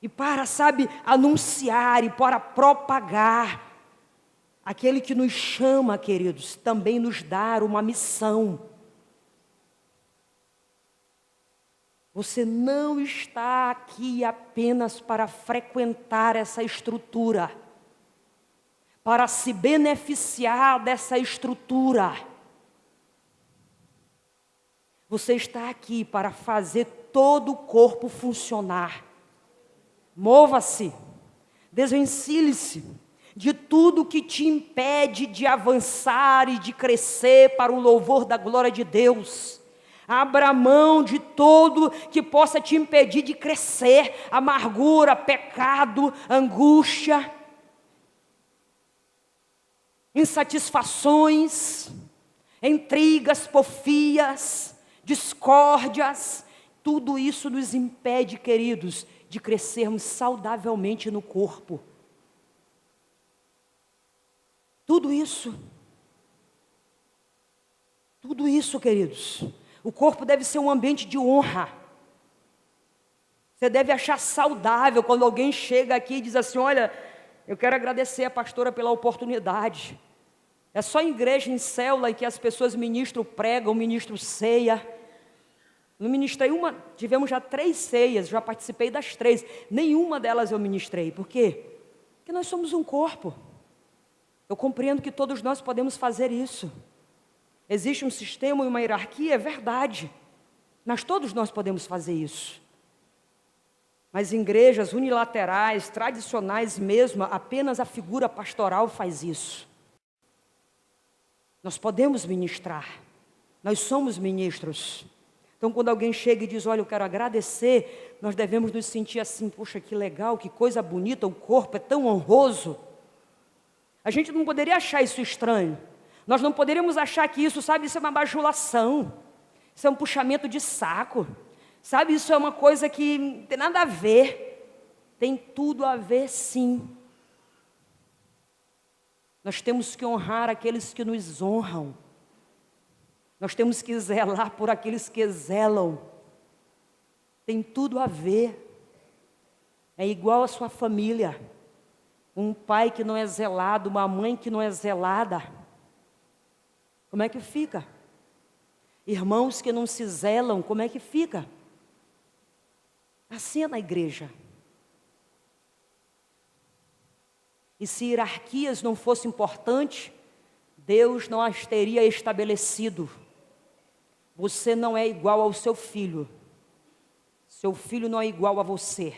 E para, sabe, anunciar e para propagar. Aquele que nos chama, queridos, também nos dá uma missão. Você não está aqui apenas para frequentar essa estrutura, para se beneficiar dessa estrutura. Você está aqui para fazer todo o corpo funcionar. Mova-se, desvencilhe-se de tudo que te impede de avançar e de crescer para o louvor da glória de Deus. Abra mão de tudo que possa te impedir de crescer, amargura, pecado, angústia, insatisfações, intrigas, porfias, discórdias. Tudo isso nos impede, queridos, de crescermos saudavelmente no corpo. Tudo isso, queridos. O corpo deve ser um ambiente de honra. Você deve achar saudável quando alguém chega aqui e diz assim: olha, eu quero agradecer a pastora pela oportunidade. É só em igreja, em célula, em que as pessoas ministram, pregam, ministram ceia. Não ministrei uma, tivemos já 3 ceias, já participei das 3. Nenhuma delas eu ministrei. Por quê? Porque nós somos um corpo. Eu compreendo que todos nós podemos fazer isso. Existe um sistema e uma hierarquia, é verdade. Mas todos nós podemos fazer isso. Mas em igrejas unilaterais, tradicionais mesmo, apenas a figura pastoral faz isso. Nós podemos ministrar. Nós somos ministros. Então, quando alguém chega e diz: olha, eu quero agradecer, nós devemos nos sentir assim: poxa, que legal, que coisa bonita, o corpo é tão honroso. A gente não poderia achar isso estranho. Nós não poderíamos achar que isso, sabe, isso é uma bajulação. Isso é um puxamento de saco. Sabe, isso é uma coisa que não tem nada a ver. Tem tudo a ver, sim. Nós temos que honrar aqueles que nos honram. Nós temos que zelar por aqueles que zelam. Tem tudo a ver. É igual a sua família. Um pai que não é zelado, uma mãe que não é zelada. Como é que fica? Irmãos que não se zelam, como é que fica? Assim é na igreja. E se hierarquias não fossem importantes, Deus não as teria estabelecido. Você não é igual ao seu filho. Seu filho não é igual a você.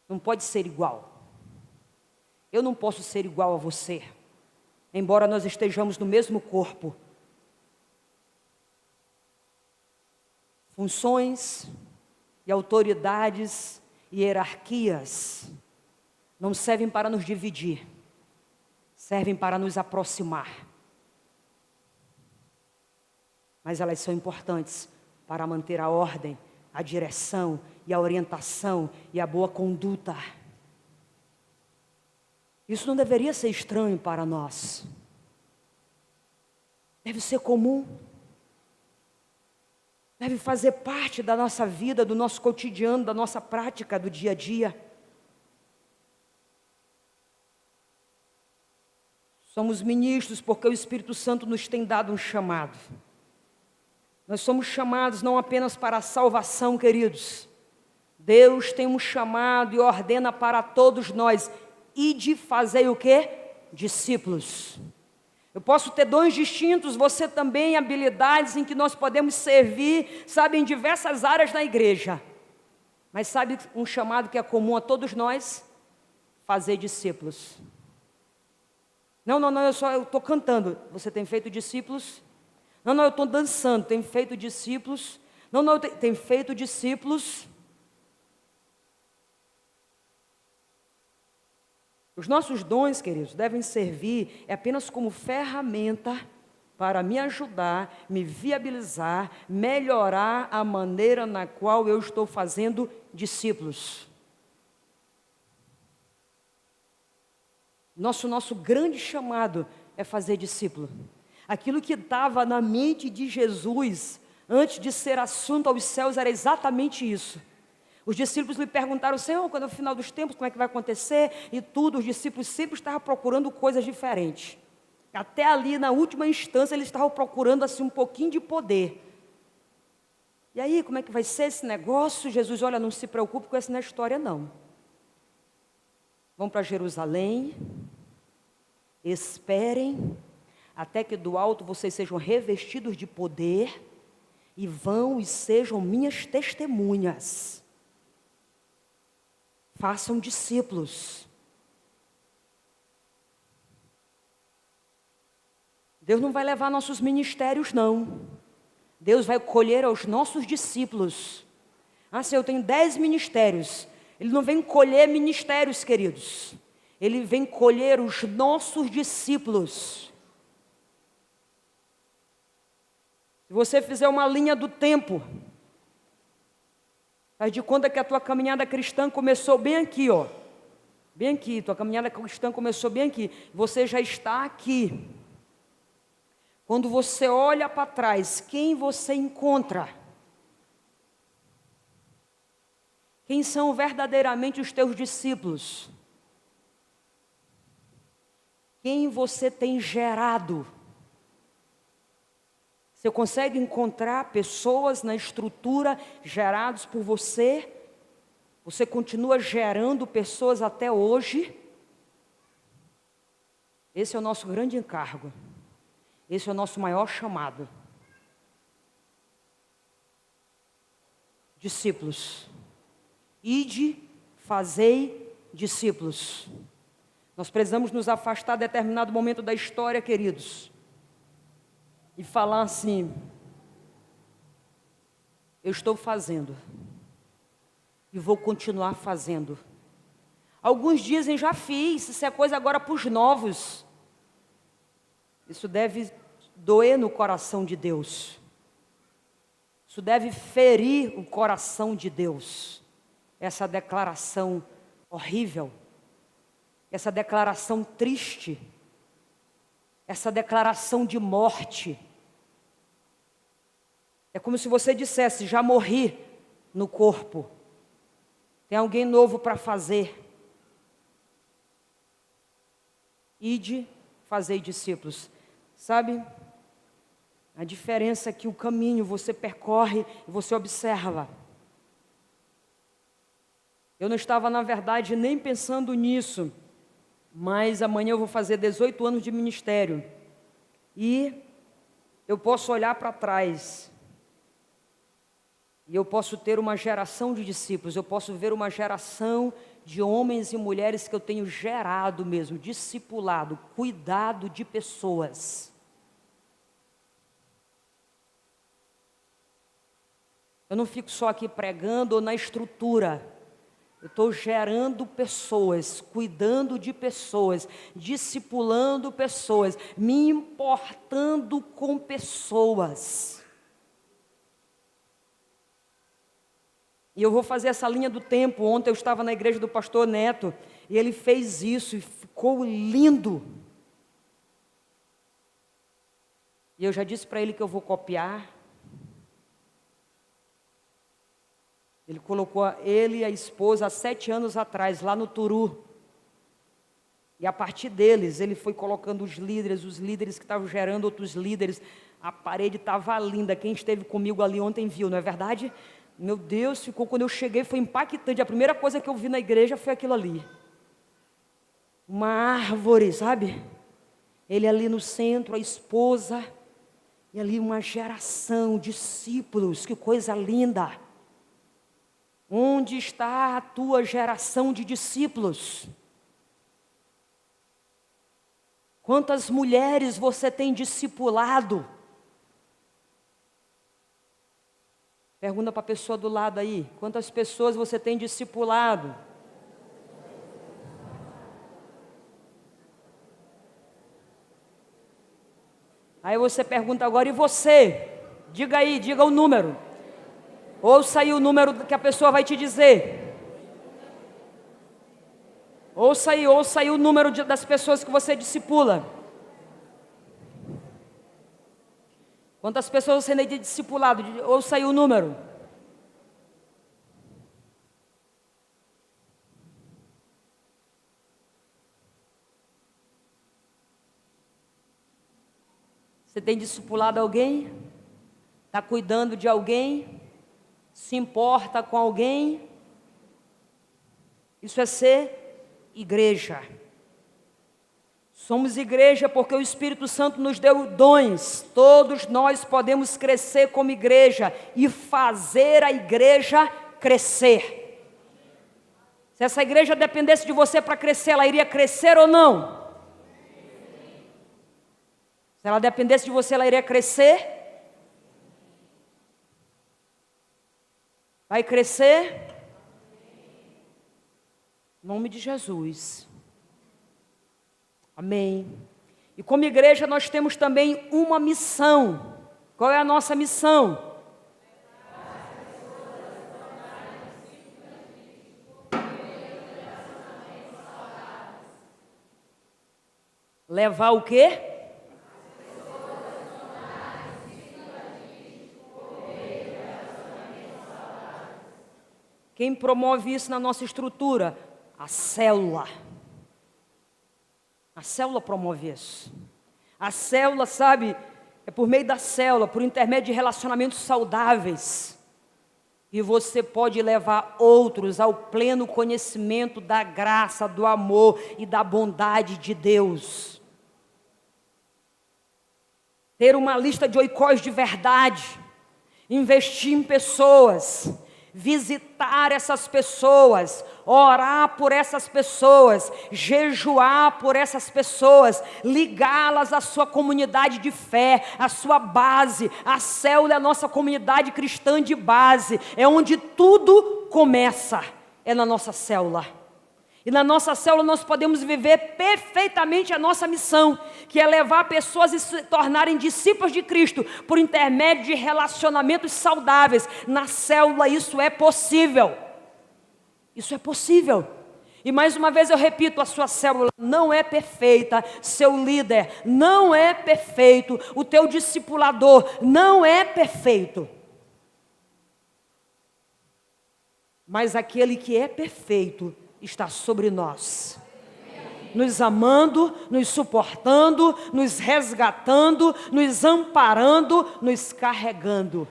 Não pode ser igual. Eu não posso ser igual a você, embora nós estejamos no mesmo corpo. Funções e autoridades e hierarquias não servem para nos dividir, servem para nos aproximar. Mas elas são importantes para manter a ordem, a direção e a orientação e a boa conduta. Isso não deveria ser estranho para nós. Deve ser comum. Deve fazer parte da nossa vida, do nosso cotidiano, da nossa prática do dia a dia. Somos ministros porque o Espírito Santo nos tem dado um chamado. Nós somos chamados não apenas para a salvação, queridos. Deus tem um chamado e ordena para todos nós. Ide fazer o quê? Discípulos. Eu posso ter dons distintos, você também, habilidades em que nós podemos servir, sabe, em diversas áreas da igreja. Mas sabe um chamado que é comum a todos nós? Fazer discípulos. Não, eu estou cantando. Você tem feito discípulos? Não, eu estou dançando. Tem feito discípulos? Não, tem feito discípulos. Os nossos dons, queridos, devem servir apenas como ferramenta para me ajudar, me viabilizar, melhorar a maneira na qual eu estou fazendo discípulos. Nosso grande chamado é fazer discípulo. Aquilo que estava na mente de Jesus antes de ser assunto aos céus era exatamente isso. Os discípulos lhe perguntaram: Senhor, quando é o final dos tempos, como é que vai acontecer? E tudo, os discípulos sempre estavam procurando coisas diferentes. Até ali, na última instância, eles estavam procurando assim um pouquinho de poder. E aí, como é que vai ser esse negócio? Jesus, olha, não se preocupe com essa na história, não. Vão para Jerusalém, esperem, até que do alto vocês sejam revestidos de poder, e vão e sejam minhas testemunhas. Façam discípulos. Deus não vai levar nossos ministérios, não. Deus vai colher aos nossos discípulos. Se eu tenho 10 ministérios, Ele não vem colher ministérios, queridos. Ele vem colher os nossos discípulos. Se você fizer uma linha do tempo, faz de conta que a tua caminhada cristã começou bem aqui, ó. Bem aqui, tua caminhada cristã começou bem aqui. Você já está aqui. Quando você olha para trás, quem você encontra? Quem são verdadeiramente os teus discípulos? Quem você tem gerado? Você consegue encontrar pessoas na estrutura gerados por você? Você continua gerando pessoas até hoje? Esse é o nosso grande encargo. Esse é o nosso maior chamado. Discípulos. Ide, fazei discípulos. Nós precisamos nos afastar de determinado momento da história, queridos, e falar assim: eu estou fazendo e vou continuar fazendo. Alguns dizem: já fiz, isso é coisa agora para os novos. Isso deve doer no coração de Deus. Isso deve ferir o coração de Deus. Essa declaração horrível, essa declaração triste, essa declaração de morte. É como se você dissesse: já morri no corpo, tem alguém novo para fazer. Ide, fazei discípulos. Sabe, a diferença é que o caminho você percorre e você observa. Eu não estava, na verdade, nem pensando nisso, mas amanhã eu vou fazer 18 anos de ministério. E eu posso olhar para trás, e eu posso ter uma geração de discípulos, eu posso ver uma geração de homens e mulheres que eu tenho gerado mesmo, discipulado, cuidado de pessoas. Eu não fico só aqui pregando ou na estrutura. Eu estou gerando pessoas, cuidando de pessoas, discipulando pessoas, me importando com pessoas. E eu vou fazer essa linha do tempo. Ontem eu estava na igreja do pastor Neto, e ele fez isso, e ficou lindo. E eu já disse para ele que eu vou copiar. Ele colocou ele e a esposa há 7 anos atrás, lá no Turu. E a partir deles, ele foi colocando os líderes que estavam gerando outros líderes. A parede estava linda. Quem esteve comigo ali ontem viu, não é verdade? Meu Deus, quando eu cheguei, foi impactante. A primeira coisa que eu vi na igreja foi aquilo ali. Uma árvore, sabe? Ele ali no centro, a esposa. E ali uma geração, discípulos, que coisa linda. Onde está a tua geração de discípulos? Quantas mulheres você tem discipulado? Pergunta para a pessoa do lado aí, quantas pessoas você tem discipulado? Aí você pergunta agora, e você? Diga aí, diga o número. Ouça aí o número que a pessoa vai te dizer. Ouça aí o número das pessoas que você discipula. Quantas pessoas você tem de discipulado? Ouça aí o número. Você tem discipulado alguém? Está cuidando de alguém? Se importa com alguém? Isso é ser igreja. Somos igreja porque o Espírito Santo nos deu dons. Todos nós podemos crescer como igreja e fazer a igreja crescer. Se essa igreja dependesse de você para crescer, ela iria crescer ou não? Se ela dependesse de você, ela iria crescer? Vai crescer? Em nome de Jesus. Amém. E como igreja nós temos também uma missão. Qual é a nossa missão? Levar o quê? Quem promove isso na nossa estrutura? A célula. A célula promove isso. A célula, sabe, é por meio da célula, por intermédio de relacionamentos saudáveis. E você pode levar outros ao pleno conhecimento da graça, do amor e da bondade de Deus. Ter uma lista de oikós de verdade. Investir em pessoas. Visitar essas pessoas, orar por essas pessoas, jejuar por essas pessoas, ligá-las à sua comunidade de fé, à sua base. A célula é a nossa comunidade cristã de base, é onde tudo começa, é na nossa célula. E na nossa célula nós podemos viver perfeitamente a nossa missão, que é levar pessoas a se tornarem discípulos de Cristo, por intermédio de relacionamentos saudáveis. Na célula isso é possível. Isso é possível. E mais uma vez eu repito, a sua célula não é perfeita, seu líder não é perfeito, o teu discipulador não é perfeito. Mas aquele que é perfeito está sobre nós, nos amando, nos suportando, nos resgatando, nos amparando, nos carregando.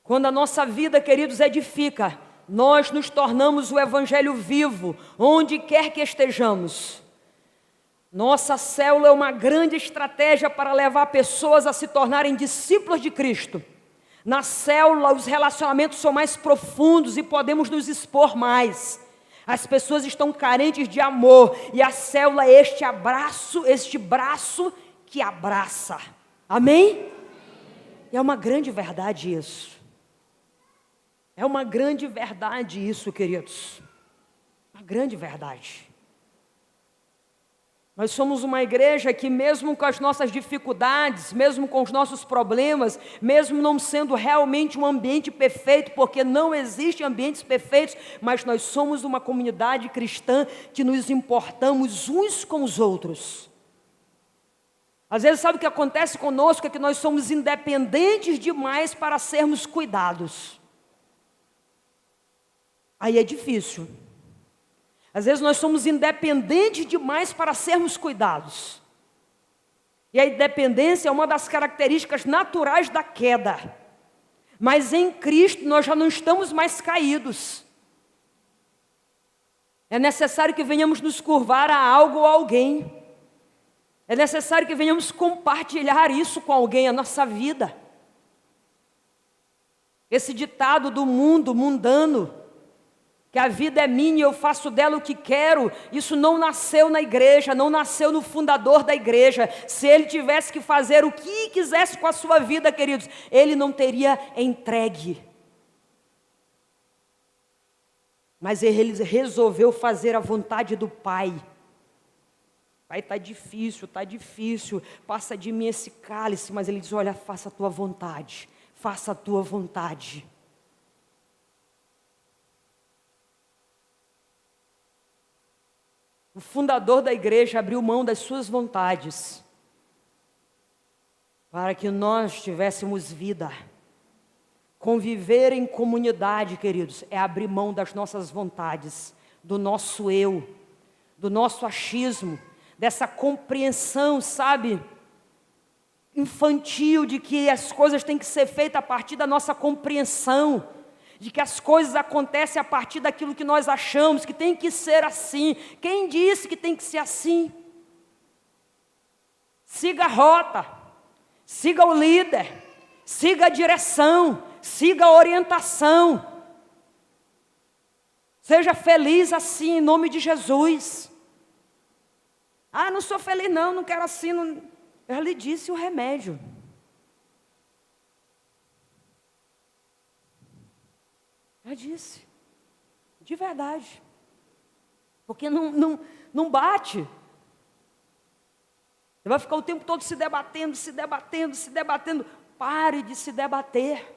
Quando a nossa vida, queridos, edifica, nós nos tornamos o Evangelho vivo, onde quer que estejamos. Nossa célula é uma grande estratégia para levar pessoas a se tornarem discípulos de Cristo. Na célula, os relacionamentos são mais profundos e podemos nos expor mais. As pessoas estão carentes de amor e a célula é este braço que abraça. Amém? E é uma grande verdade isso. É uma grande verdade isso, queridos. Uma grande verdade. Nós somos uma igreja que mesmo com as nossas dificuldades, mesmo com os nossos problemas, mesmo não sendo realmente um ambiente perfeito, porque não existem ambientes perfeitos, mas nós somos uma comunidade cristã que nos importamos uns com os outros. Às vezes sabe o que acontece conosco? É que nós somos independentes demais para sermos cuidados. Aí é difícil. Às vezes nós somos independentes demais para sermos cuidados. E a independência é uma das características naturais da queda. Mas em Cristo nós já não estamos mais caídos. É necessário que venhamos nos curvar a algo ou a alguém. É necessário que venhamos compartilhar isso com alguém, a nossa vida. Esse ditado do mundo mundano, que a vida é minha e eu faço dela o que quero, isso não nasceu na igreja, não nasceu no fundador da igreja. Se ele tivesse que fazer o que quisesse com a sua vida, queridos, ele não teria entregue. Mas ele resolveu fazer a vontade do Pai. Pai, está difícil, passa de mim esse cálice, mas ele diz, olha, faça a tua vontade, faça a tua vontade. O fundador da igreja abriu mão das suas vontades para que nós tivéssemos vida. Conviver em comunidade, queridos, é abrir mão das nossas vontades, do nosso eu, do nosso achismo, dessa compreensão, sabe, infantil de que as coisas têm que ser feitas a partir da nossa compreensão, de que as coisas acontecem a partir daquilo que nós achamos, que tem que ser assim. Quem disse que tem que ser assim? Siga a rota, siga o líder, siga a direção, siga a orientação. Seja feliz assim, em nome de Jesus. Ah, não sou feliz não quero assim. Não... Eu lhe disse o remédio. Eu disse, de verdade, porque não bate. Você vai ficar o tempo todo se debatendo. Pare de se debater.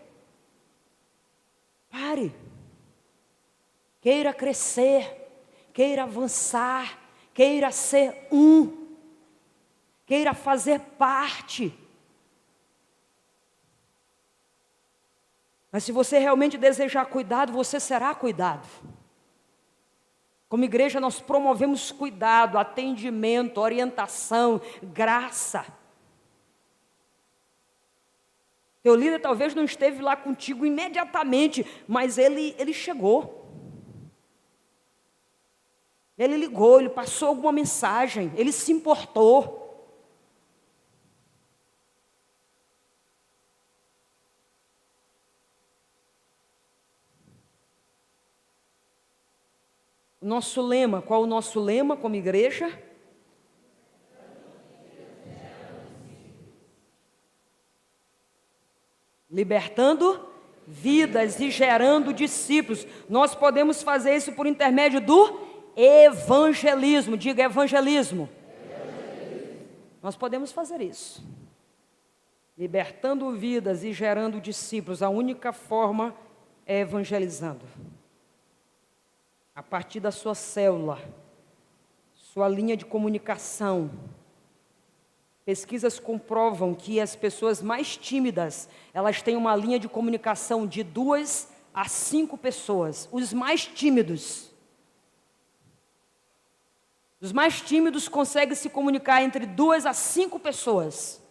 Pare. Queira crescer, queira avançar, queira ser queira fazer parte. Mas se você realmente desejar cuidado, você será cuidado. Como igreja nós promovemos cuidado, atendimento, orientação, graça. Teu líder talvez não esteve lá contigo imediatamente, mas ele chegou. Ele ligou, ele passou alguma mensagem, ele se importou. Nosso lema, qual o nosso lema como igreja? Libertando vidas e gerando discípulos. Nós podemos fazer isso por intermédio do evangelismo. Diga evangelismo. Nós podemos fazer isso. Libertando vidas e gerando discípulos. A única forma é evangelizando. A partir da sua célula, sua linha de comunicação. Pesquisas comprovam que as pessoas mais tímidas, elas têm uma linha de comunicação de 2 a 5 pessoas. Os mais tímidos conseguem se comunicar entre 2 a 5 pessoas.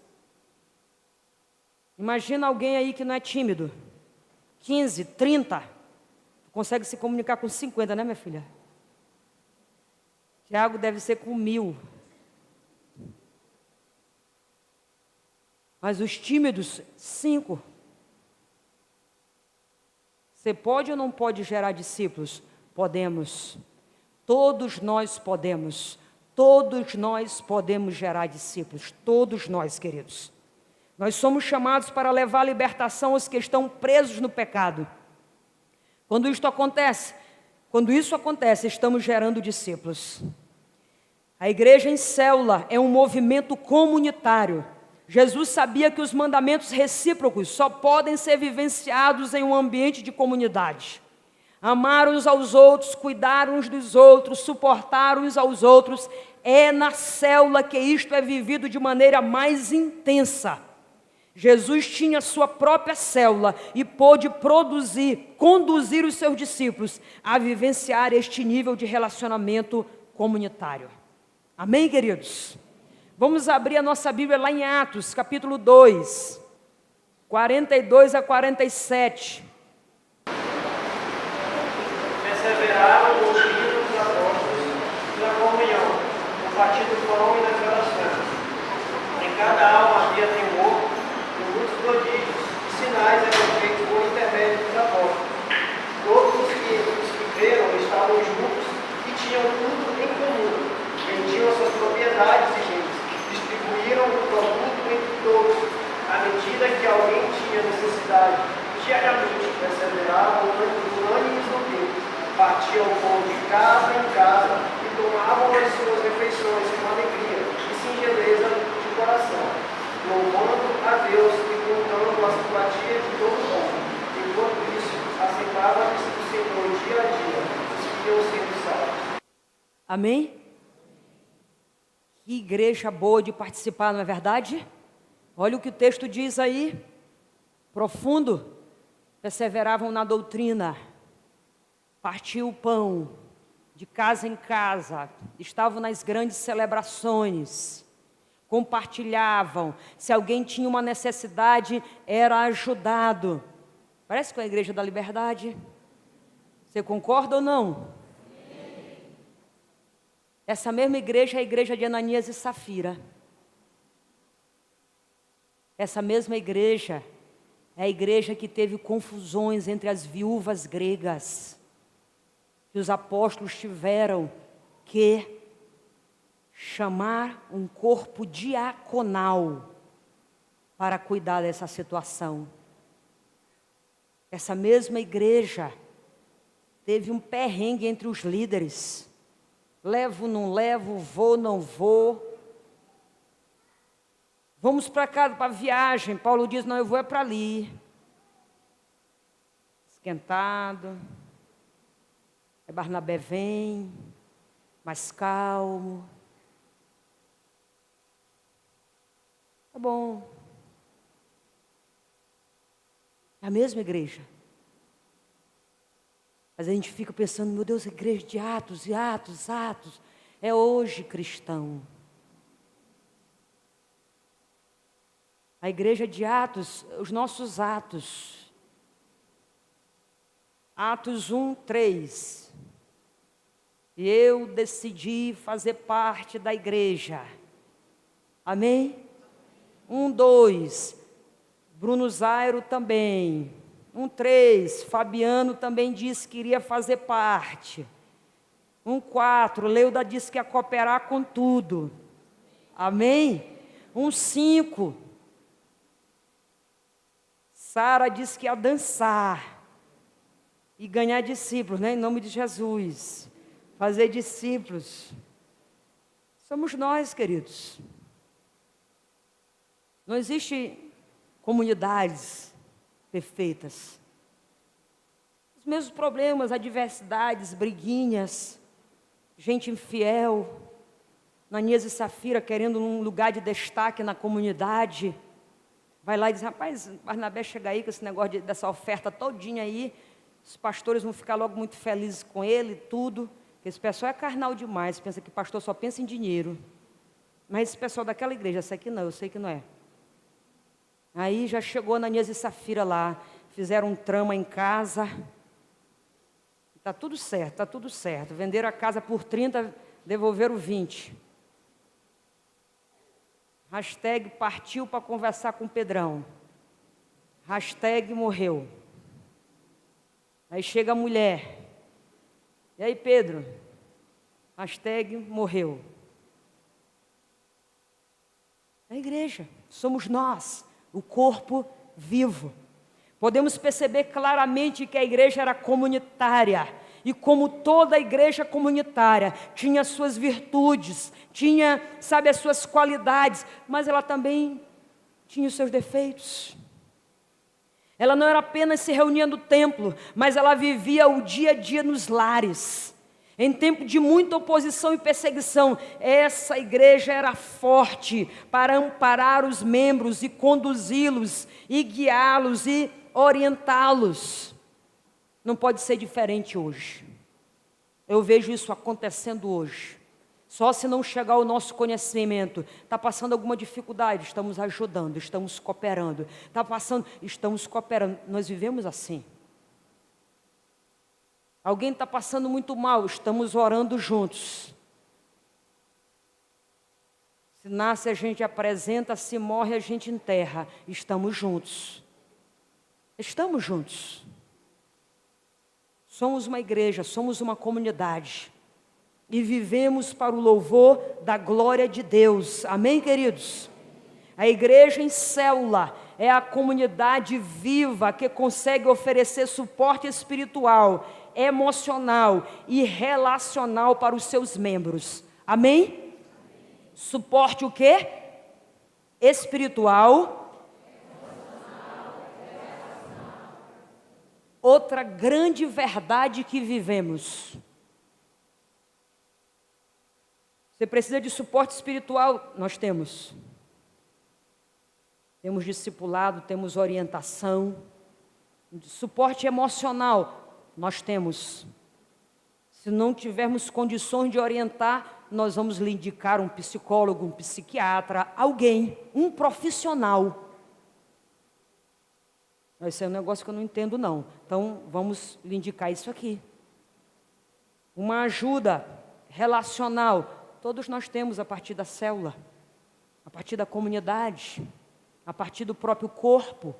Imagina alguém aí que não é tímido. 15, 30. Consegue se comunicar com 50, né, minha filha? Tiago deve ser com 1000. Mas os tímidos, 5. Você pode ou não pode gerar discípulos? Podemos. Todos nós podemos. Todos nós podemos gerar discípulos. Todos nós, queridos. Nós somos chamados para levar a libertação aos que estão presos no pecado. Quando isso acontece, estamos gerando discípulos. A igreja em célula é um movimento comunitário. Jesus sabia que os mandamentos recíprocos só podem ser vivenciados em um ambiente de comunidade. Amar uns aos outros, cuidar uns dos outros, suportar uns aos outros, é na célula que isto é vivido de maneira mais intensa. Jesus tinha sua própria célula e pôde conduzir os seus discípulos a vivenciar este nível de relacionamento comunitário. Amém, queridos? Vamos abrir a nossa Bíblia lá em Atos, capítulo 2, 42 a 47. Perseveraram no ensino dos apóstolos e na comunhão, no partir do pão e nas orações. Em cada alma havia temor, e muitos prodígios e sinais eram feitos por intermédio dos apóstolos. Todos os que creram estavam juntos e tinham tudo em comum. Vendiam as suas propriedades e bens, distribuíram o produto entre todos, à medida que alguém tinha necessidade. Diariamente perseveravam unânimes no Deus, partiam o pão de casa em casa e tomavam as suas refeições com alegria e singeleza de coração, louvando a Deus e contando a simpatia de todo mundo. Enquanto isso, assentava-se o Senhor dia a dia, os que iam sendo salvos. Amém? Que igreja boa de participar, não é verdade? Olha o que o texto diz aí. Profundo. Perseveravam na doutrina. Partiam o pão de casa em casa. Estavam nas grandes celebrações. Compartilhavam. Se alguém tinha uma necessidade, era ajudado. Parece com a Igreja da Liberdade. Você concorda ou não? Essa mesma igreja é a igreja de Ananias e Safira. Essa mesma igreja é a igreja que teve confusões entre as viúvas gregas, que os apóstolos tiveram que chamar um corpo diaconal para cuidar dessa situação. Essa mesma igreja teve um perrengue entre os líderes. Levo, não levo, vou, não vou. Vamos para casa, para a viagem. Paulo diz, não, eu vou é para ali. Esquentado. Aí Barnabé vem, mais calmo. Tá bom. É a mesma igreja. Mas a gente fica pensando, meu Deus, a igreja de Atos, e Atos, Atos, é hoje cristão. A igreja de Atos, os nossos atos. Atos 1, 3. E eu decidi fazer parte da igreja. Amém? 1, 2. Bruno Zairo também. 1:3, Fabiano também disse que iria fazer parte. 1:4, Leuda disse que ia cooperar com tudo. Amém? 1:5, Sara disse que ia dançar e ganhar discípulos, né? Em nome de Jesus. Fazer discípulos. Somos nós, queridos. Não existe comunidades perfeitas. Os mesmos problemas, adversidades, briguinhas, gente infiel, Ananias e Safira querendo um lugar de destaque na comunidade. Vai lá e diz, rapaz, Barnabé chega aí com esse negócio dessa oferta todinha aí, os pastores vão ficar logo muito felizes com ele, tudo. Porque esse pessoal é carnal demais, pensa que pastor só pensa em dinheiro. Mas esse pessoal daquela igreja, essa aqui não, eu sei que não é. Aí já chegou Ananias e Safira lá, fizeram um trama em casa. Está tudo certo, está tudo certo. Venderam a casa por 30, devolveram 20. Hashtag partiu para conversar com o Pedrão. Hashtag morreu. Aí chega a mulher. E aí, Pedro? Hashtag morreu. A igreja, somos nós. o corpo vivo. Podemos perceber claramente que a igreja era comunitária. E como toda igreja comunitária, tinha suas virtudes, tinha, as suas qualidades, mas ela também tinha os seus defeitos. Ela não era apenas se reunia no templo, mas ela vivia o dia a dia nos lares. Em tempo de muita oposição e perseguição, essa igreja era forte para amparar os membros e conduzi-los, e guiá-los e orientá-los. Não pode ser diferente hoje. Eu vejo isso acontecendo hoje. Só se não chegar ao nosso conhecimento. Está passando alguma dificuldade, estamos ajudando, estamos cooperando. Está passando, estamos cooperando. Nós vivemos assim. Alguém está passando muito mal, estamos orando juntos. Se nasce, a gente apresenta, se morre, a gente enterra. Estamos juntos. Estamos juntos. Somos uma igreja, somos uma comunidade. E vivemos para o louvor da glória de Deus. Amém, queridos? A igreja em célula é a comunidade viva que consegue oferecer suporte espiritual, emocional e relacional para os seus membros. Amém? Suporte o quê? Espiritual. Outra grande verdade que vivemos. Você precisa de suporte espiritual? Nós temos. Temos discipulado, temos orientação. Suporte emocional? Nós temos. Se não tivermos condições de orientar, nós vamos lhe indicar um psicólogo, um psiquiatra, alguém, um profissional. Esse é um negócio que eu não entendo não. Então, vamos lhe indicar isso aqui. Uma ajuda relacional. Todos nós temos a partir da célula, a partir da comunidade, a partir do próprio corpo.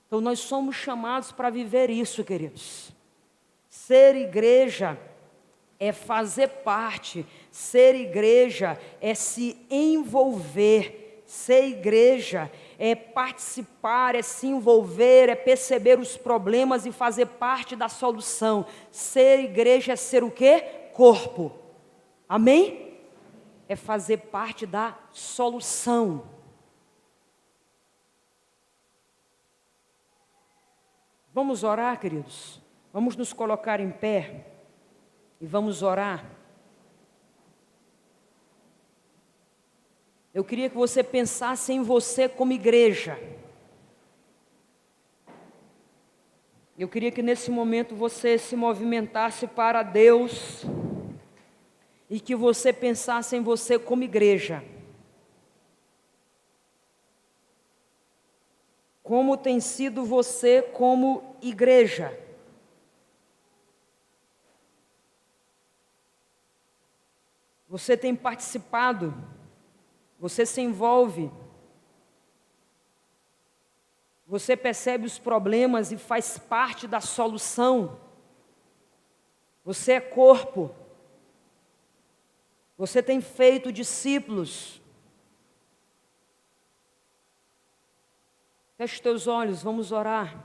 Então, nós somos chamados para viver isso, queridos. Ser igreja é fazer parte. Ser igreja é se envolver. Ser igreja é participar, é se envolver, é perceber os problemas e fazer parte da solução. Ser igreja é ser o quê? Corpo. Amém? É fazer parte da solução. Vamos orar, queridos? Vamos nos colocar em pé e vamos orar. Eu queria que você pensasse em você como igreja. Eu queria que nesse momento você se movimentasse para Deus e que você pensasse em você como igreja. Como tem sido você como igreja? Você tem participado? Você se envolve, você percebe os problemas e faz parte da solução. Você é corpo, você tem feito discípulos. Feche teus olhos, vamos orar.